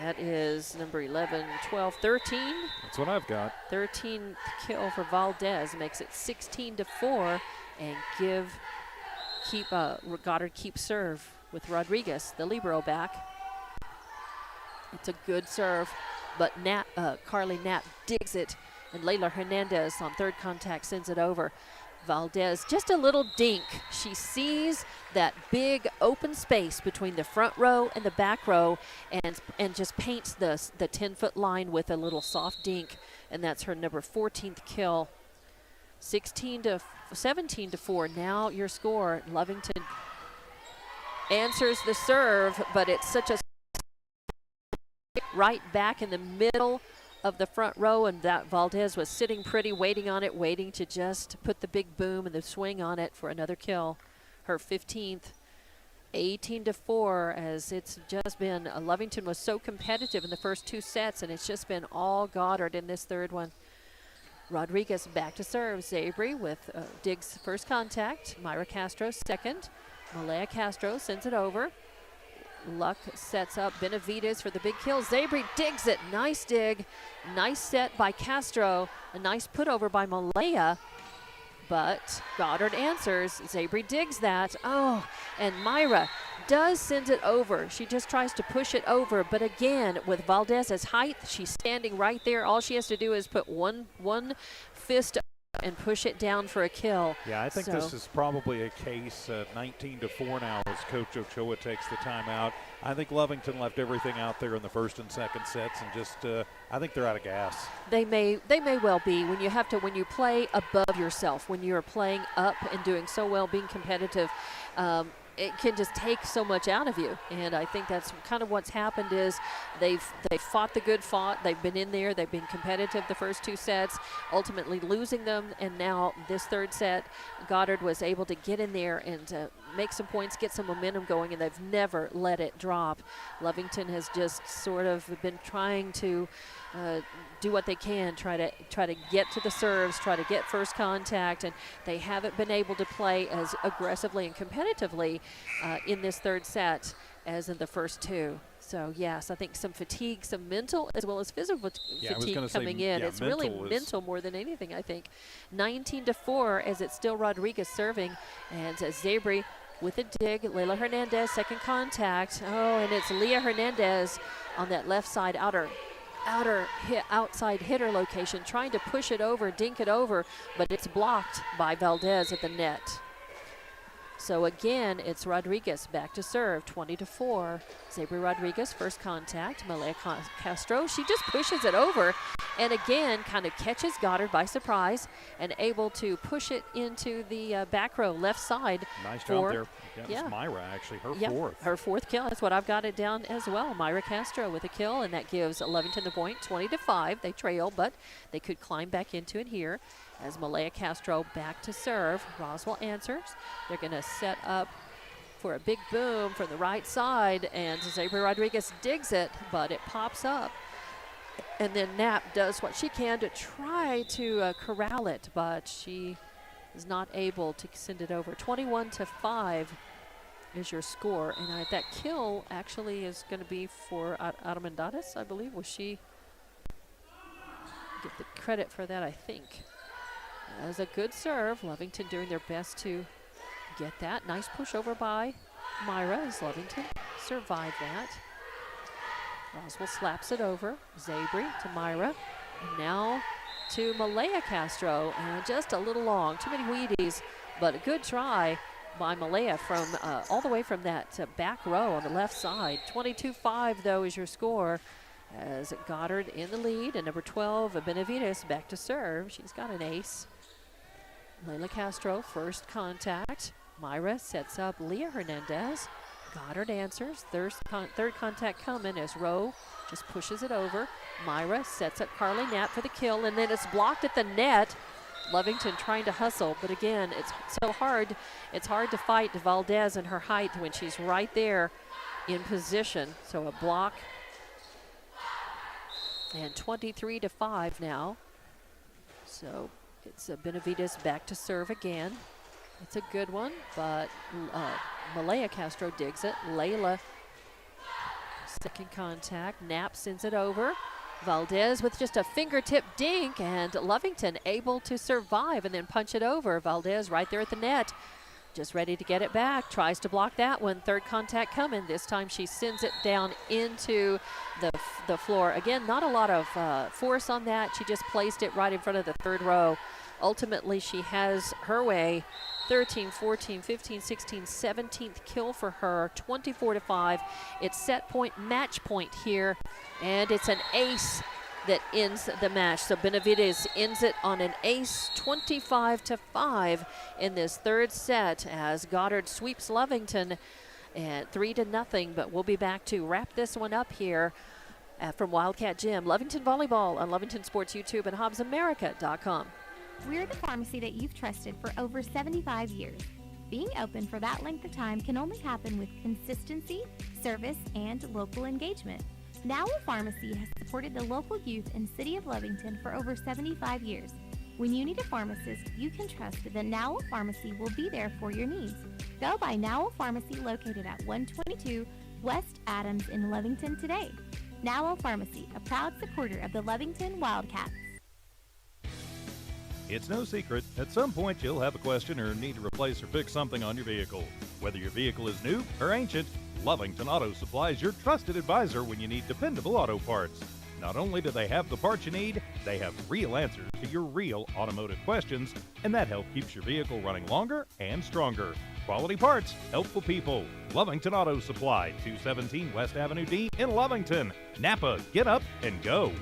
S1: That is number 11, 12, 13.
S2: That's what I've got.
S1: 13th kill for Valdez makes it 16-4, and Goddard keep serve with Rodriguez, the libero, back. It's a good serve, but Carly Knapp digs it, and Layla Hernandez on third contact sends it over. Valdez, just a little dink. She sees that big open space between the front row and the back row, and just paints the 10-foot line with a little soft dink, and that's her number 14th kill. 17-4. Now your score. Lovington answers the serve, but it's such a right back in the middle of the front row, and that Valdez was sitting pretty, waiting on it, waiting to just put the big boom and the swing on it for another kill. Her 15th. 18-4, as it's just been, Lovington was so competitive in the first 2 sets, and it's just been all Goddard in this third one. Rodriguez back to serve. Zabri with Diggs first contact. Myra Castro second. Malaya Castro sends it over. Luck sets up Benavides for the big kill. Zabri digs it. Nice dig. Nice set by Castro. A nice put over by Malaya. But Goddard answers. Zabri digs that. Oh, and Myra does send it over. She just tries to push it over. But again, with Valdez's height, she's standing right there. All she has to do is put one fist and push it down for a kill.
S2: Yeah, I think this is probably a case 19-4 now as Coach Ochoa takes the timeout. I think Lovington left everything out there in the first and second sets, and just I think they're out of gas.
S1: They may well be. When you play above yourself, when you're playing up and doing so well, being competitive, it can just take so much out of you. And I think that's kind of what's happened is they've fought the good fight. They've been in there. They've been competitive the first 2 sets, ultimately losing them. And now this third set, Goddard was able to get in there and make some points, get some momentum going, and they've never let it drop. Lovington has just sort of been trying to do what they can, try to get to the serves, try to get first contact, and they haven't been able to play as aggressively and competitively in this third set as in the first 2. So yes, I think some fatigue, some mental as well as physical fatigue coming in. It's really mental more than anything, I think. 19-4 as it's still Rodriguez serving, and Zabri with a dig. Layla Hernandez, second contact. Oh, and it's Leah Hernandez on that left side outside hitter location, trying to push it over, dink it over, but it's blocked by Valdez at the net. So again, it's Rodriguez back to serve, 20-4. Zabri Rodriguez, first contact. Malaya Castro, she just pushes it over and again kind of catches Goddard by surprise and able to push it into the back row, left side.
S2: Nice job there. That was Myra, actually, her fourth.
S1: Her fourth kill. That's what I've got it down as well. Myra Castro with a kill, and that gives Lovington the point, 20-5. They trail, but they could climb back into it here. As Malaya Castro back to serve, Roswell answers. They're going to set up for a big boom from the right side, and Zabri Rodriguez digs it, but it pops up. And then Knapp does what she can to try to corral it, but she is not able to send it over. 21-5 is your score, and that kill actually is going to be for Armendariz, I believe. Was she get the credit for that, I think. That was a good serve. Lovington doing their best to get that. Nice push over by Myra as Lovington survived that. Roswell slaps it over. Zabri to Myra. And now to Malaya Castro. And just a little long. Too many Wheaties, but a good try by Malaya from all the way from that back row on the left side. 22-5, though, is your score. As Goddard in the lead, and number 12, Benavides, back to serve. She's got an ace. Layla Castro, first contact. Myra sets up Leah Hernandez. Goddard answers. Third contact coming as Rowe just pushes it over. Myra sets up Carly Knapp for the kill, and then it's blocked at the net. Lovington trying to hustle, but again, it's so hard. It's hard to fight Valdez and her height when she's right there in position. So a block. And 23-5 now. So it's Benavides back to serve again. It's a good one, but Malaya Castro digs it. Layla, second contact. Knapp sends it over. Valdez with just a fingertip dink, and Lovington able to survive and then punch it over. Valdez right there at the net. Just ready to get it back. Tries to block that one. Third contact coming. This time she sends it down into the floor. Again, not a lot of force on that. She just placed it right in front of the third row. Ultimately, she has her way. 13, 14, 15, 16, 17th kill for her. 24-5. It's set point, match point here. And it's an ace that ends the match. So Benavides ends it on an ace, 25-5 in this third set as Goddard sweeps Lovington at 3-0. But we'll be back to wrap this one up here from Wildcat Gym. Lovington Volleyball on Lovington Sports YouTube and HobbsAmerica.com.
S4: We're the pharmacy that you've trusted for over 75 years. Being open for that length of time can only happen with consistency, service, and local engagement. Now Pharmacy has supported the local youth in City of Lovington for over 75 years. When you need a pharmacist, you can trust that Now Pharmacy will be there for your needs. Go by Now Pharmacy located at 122 West Adams in Lovington today. Now Pharmacy, a proud supporter of the Lovington Wildcats.
S5: It's no secret, at some point you'll have a question or need to replace or fix something on your vehicle. Whether your vehicle is new or ancient, Lovington Auto Supply is your trusted advisor when you need dependable auto parts. Not only do they have the parts you need, they have real answers to your real automotive questions, and that help keeps your vehicle running longer and stronger. Quality parts, helpful people. Lovington Auto Supply, 217 West Avenue D in Lovington. Napa, get up and go.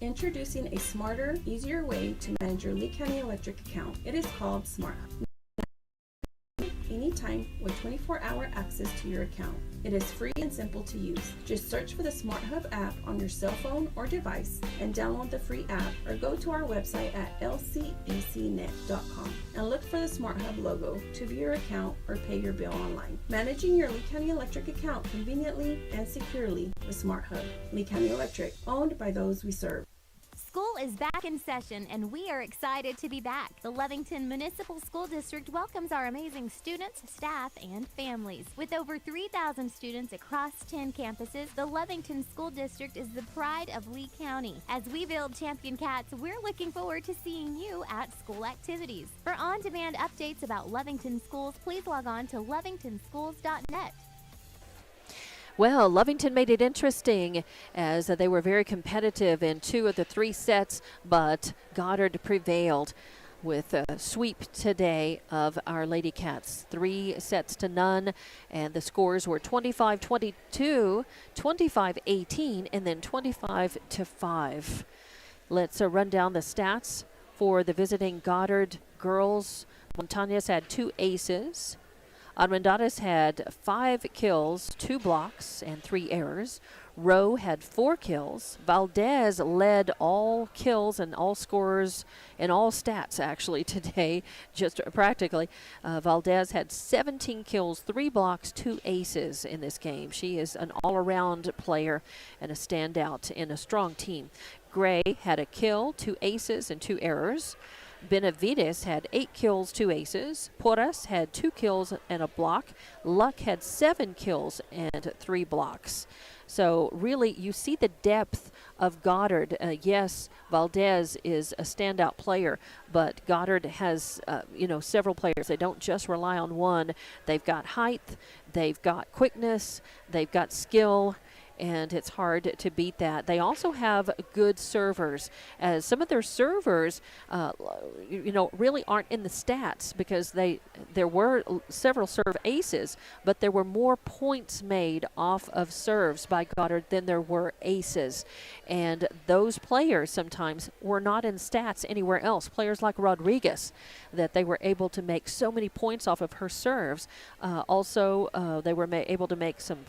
S3: Introducing a smarter, easier way to manage your Lee County Electric account. It is called SmartHub. Anytime with 24-hour access to your account. It is free and simple to use. Just search for the SmartHub app on your cell phone or device and download the free app, or go to our website at lcecnet.com and look for the SmartHub logo to view your account or pay your bill online. Managing your Lee County Electric account conveniently and securely with SmartHub. Lee County Electric, owned by those we serve.
S4: School is back in session, and we are excited to be back. The Lovington Municipal School District welcomes our amazing students, staff, and families. With over 3,000 students across 10 campuses, the Lovington School District is the pride of Lee County. As we build champion cats, we're looking forward to seeing you at school activities. For on-demand updates about Lovington schools, please log on to lovingtonschools.net.
S1: Well, Lovington made it interesting as they were very competitive in 2 of the 3 sets, but Goddard prevailed with a sweep today of our Lady Cats. 3 sets to none, and the scores were 25-22, 25-18, and then 25-5. Let's run down the stats for the visiting Goddard girls. Montañez had 2 aces. Armendariz had 5 kills, 2 blocks, and 3 errors. Rowe had 4 kills. Valdez led all kills and all scorers and all stats actually today, just practically. Valdez had 17 kills, 3 blocks, 2 aces in this game. She is an all-around player and a standout in a strong team. Gray had a kill, 2 aces, and 2 errors. Benavides had 8 kills, 2 aces. Porras had 2 kills and a block. Luck had 7 kills and 3 blocks. So really, you see the depth of Goddard. Yes, Valdez is a standout player, but Goddard has, several players. They don't just rely on one. They've got height, they've got quickness, they've got skill, and it's hard to beat that. They also have good servers, as some of their servers, really aren't in the stats because there were several serve aces, but there were more points made off of serves by Goddard than there were aces. And those players sometimes were not in stats anywhere else. Players like Rodriguez, that they were able to make so many points off of her serves. They were able to make some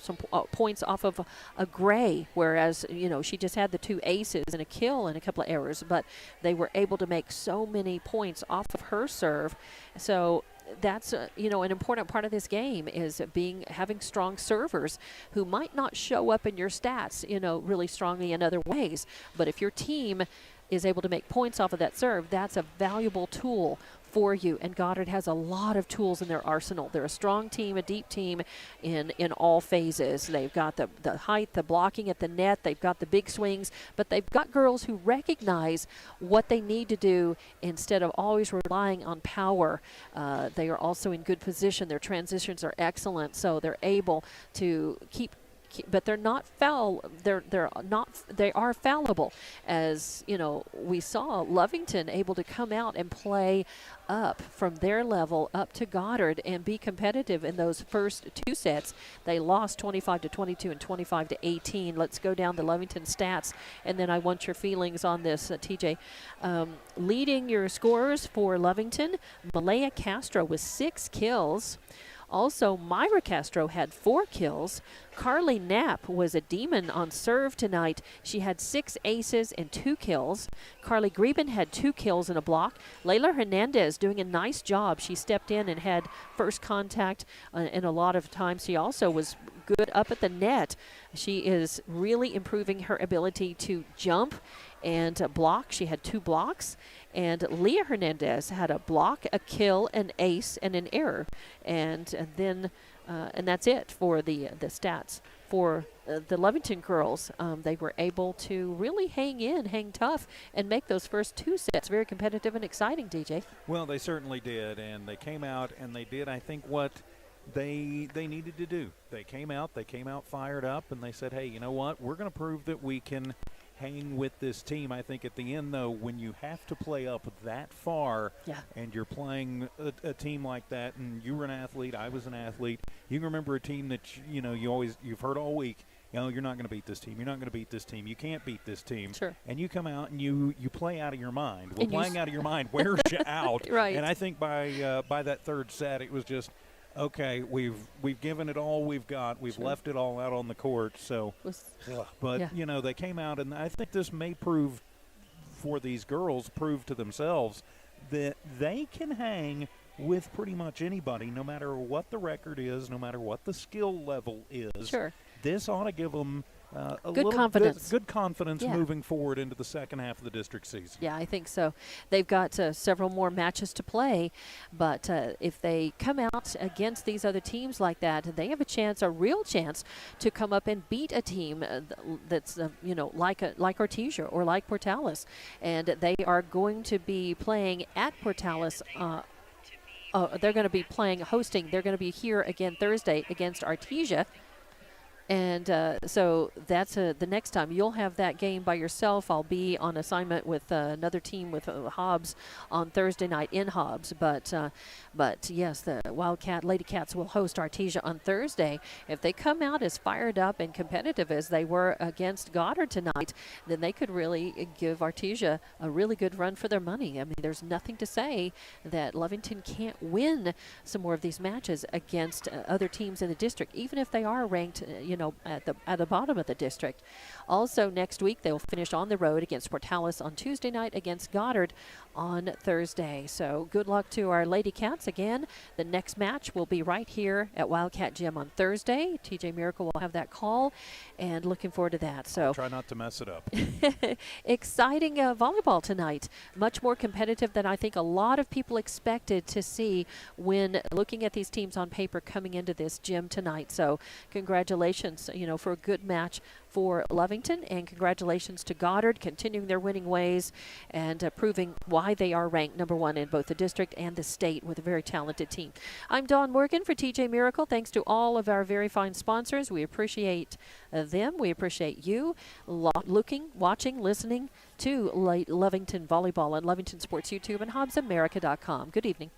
S1: points off of a Gray, whereas she just had the 2 aces and a kill and a couple of errors, but they were able to make so many points off of her serve. So that's an important part of this game is having strong servers who might not show up in your stats really strongly in other ways, but if your team is able to make points off of that serve, that's a valuable tool for you. And Goddard has a lot of tools in their arsenal. They're a strong team, a deep team in all phases. They've got the height, the blocking at the net, they've got the big swings, but they've got girls who recognize what they need to do instead of always relying on power. They are also in good position. Their transitions are excellent, so they're able to but they're not foul. They are fallible, as we saw Lovington able to come out and play up from their level up to Goddard and be competitive in those first 2 sets. They lost 25-22 and 25-18. Let's go down the Lovington stats, and then I want your feelings on this, TJ. Leading your scorers for Lovington, Malaya Castro with 6 kills. Also, Myra Castro had 4 kills. Carly Knapp was a demon on serve tonight. She had 6 aces and 2 kills. Carly Greben had 2 kills and a block. Layla Hernandez doing a nice job. She stepped in and had first contact, and a lot of times she also was good up at the net. She is really improving her ability to jump and block. She had 2 blocks. And Leah Hernandez had a block, a kill, an ace, and an error. And that's it for the stats. For the Lovington girls, they were able to really hang tough, and make those first 2 sets very competitive and exciting, DJ.
S2: Well, they certainly did, and they came out and they did, I think, what they needed to do. They came out fired up, and they said, hey, you know what? We're going to prove that we can hang with this team. I think at the end, though, when you have to play up that far, and you're playing a team like that, and you were an athlete, I was an athlete, you can remember a team that you've heard all week. You're not going to beat this team. You're not going to beat this team. You can't beat this team.
S1: Sure. And
S2: you come out and you play out of your mind. Well, playing out of your mind wears you out.
S1: Right.
S2: And I think by that 3rd set, it was just, okay, we've given it all we've got. We've left it all out on the court. So, they came out, and I think this may prove to themselves that they can hang with pretty much anybody, no matter what the record is, no matter what the skill level is.
S1: Sure.
S2: This ought to give them
S1: Good confidence.
S2: Good confidence
S1: Yeah.
S2: moving forward into the second half of the district season.
S1: Yeah, I think so. They've got several more matches to play, but if they come out against these other teams like that, they have a real chance, to come up and beat a team that's like Artesia or like Portales, and they are going to be playing at Portales. They're going to be hosting. They're going to be here again Thursday against Artesia. And so that's the next time you'll have that game by yourself. I'll be on assignment with another team with Hobbs on Thursday night in Hobbs. But yes, the Lady Cats will host Artesia on Thursday. If they come out as fired up and competitive as they were against Goddard tonight, then they could really give Artesia a really good run for their money. I mean, there's nothing to say that Lovington can't win some more of these matches against other teams in the district, even if they are ranked, at the bottom of the district. Also, next week they will finish on the road against Portales on Tuesday night, against Goddard on Thursday. So good luck to our Lady Cats. Again, the next match will be right here at Wildcat Gym on Thursday. TJ Miracle will have that call, and looking forward to that. So
S2: Try not to mess it up.
S1: exciting volleyball tonight. Much more competitive than I think a lot of people expected to see when looking at these teams on paper coming into this gym tonight. So congratulations, for a good match for Lovington, and congratulations to Goddard, continuing their winning ways and proving why they are ranked number one in both the district and the state with a very talented team. I'm Dawn Morgan for TJ Miracle. Thanks to all of our very fine sponsors. We appreciate them. We appreciate you watching, listening to Lovington Volleyball on Lovington Sports YouTube and HobbsAmerica.com. Good evening.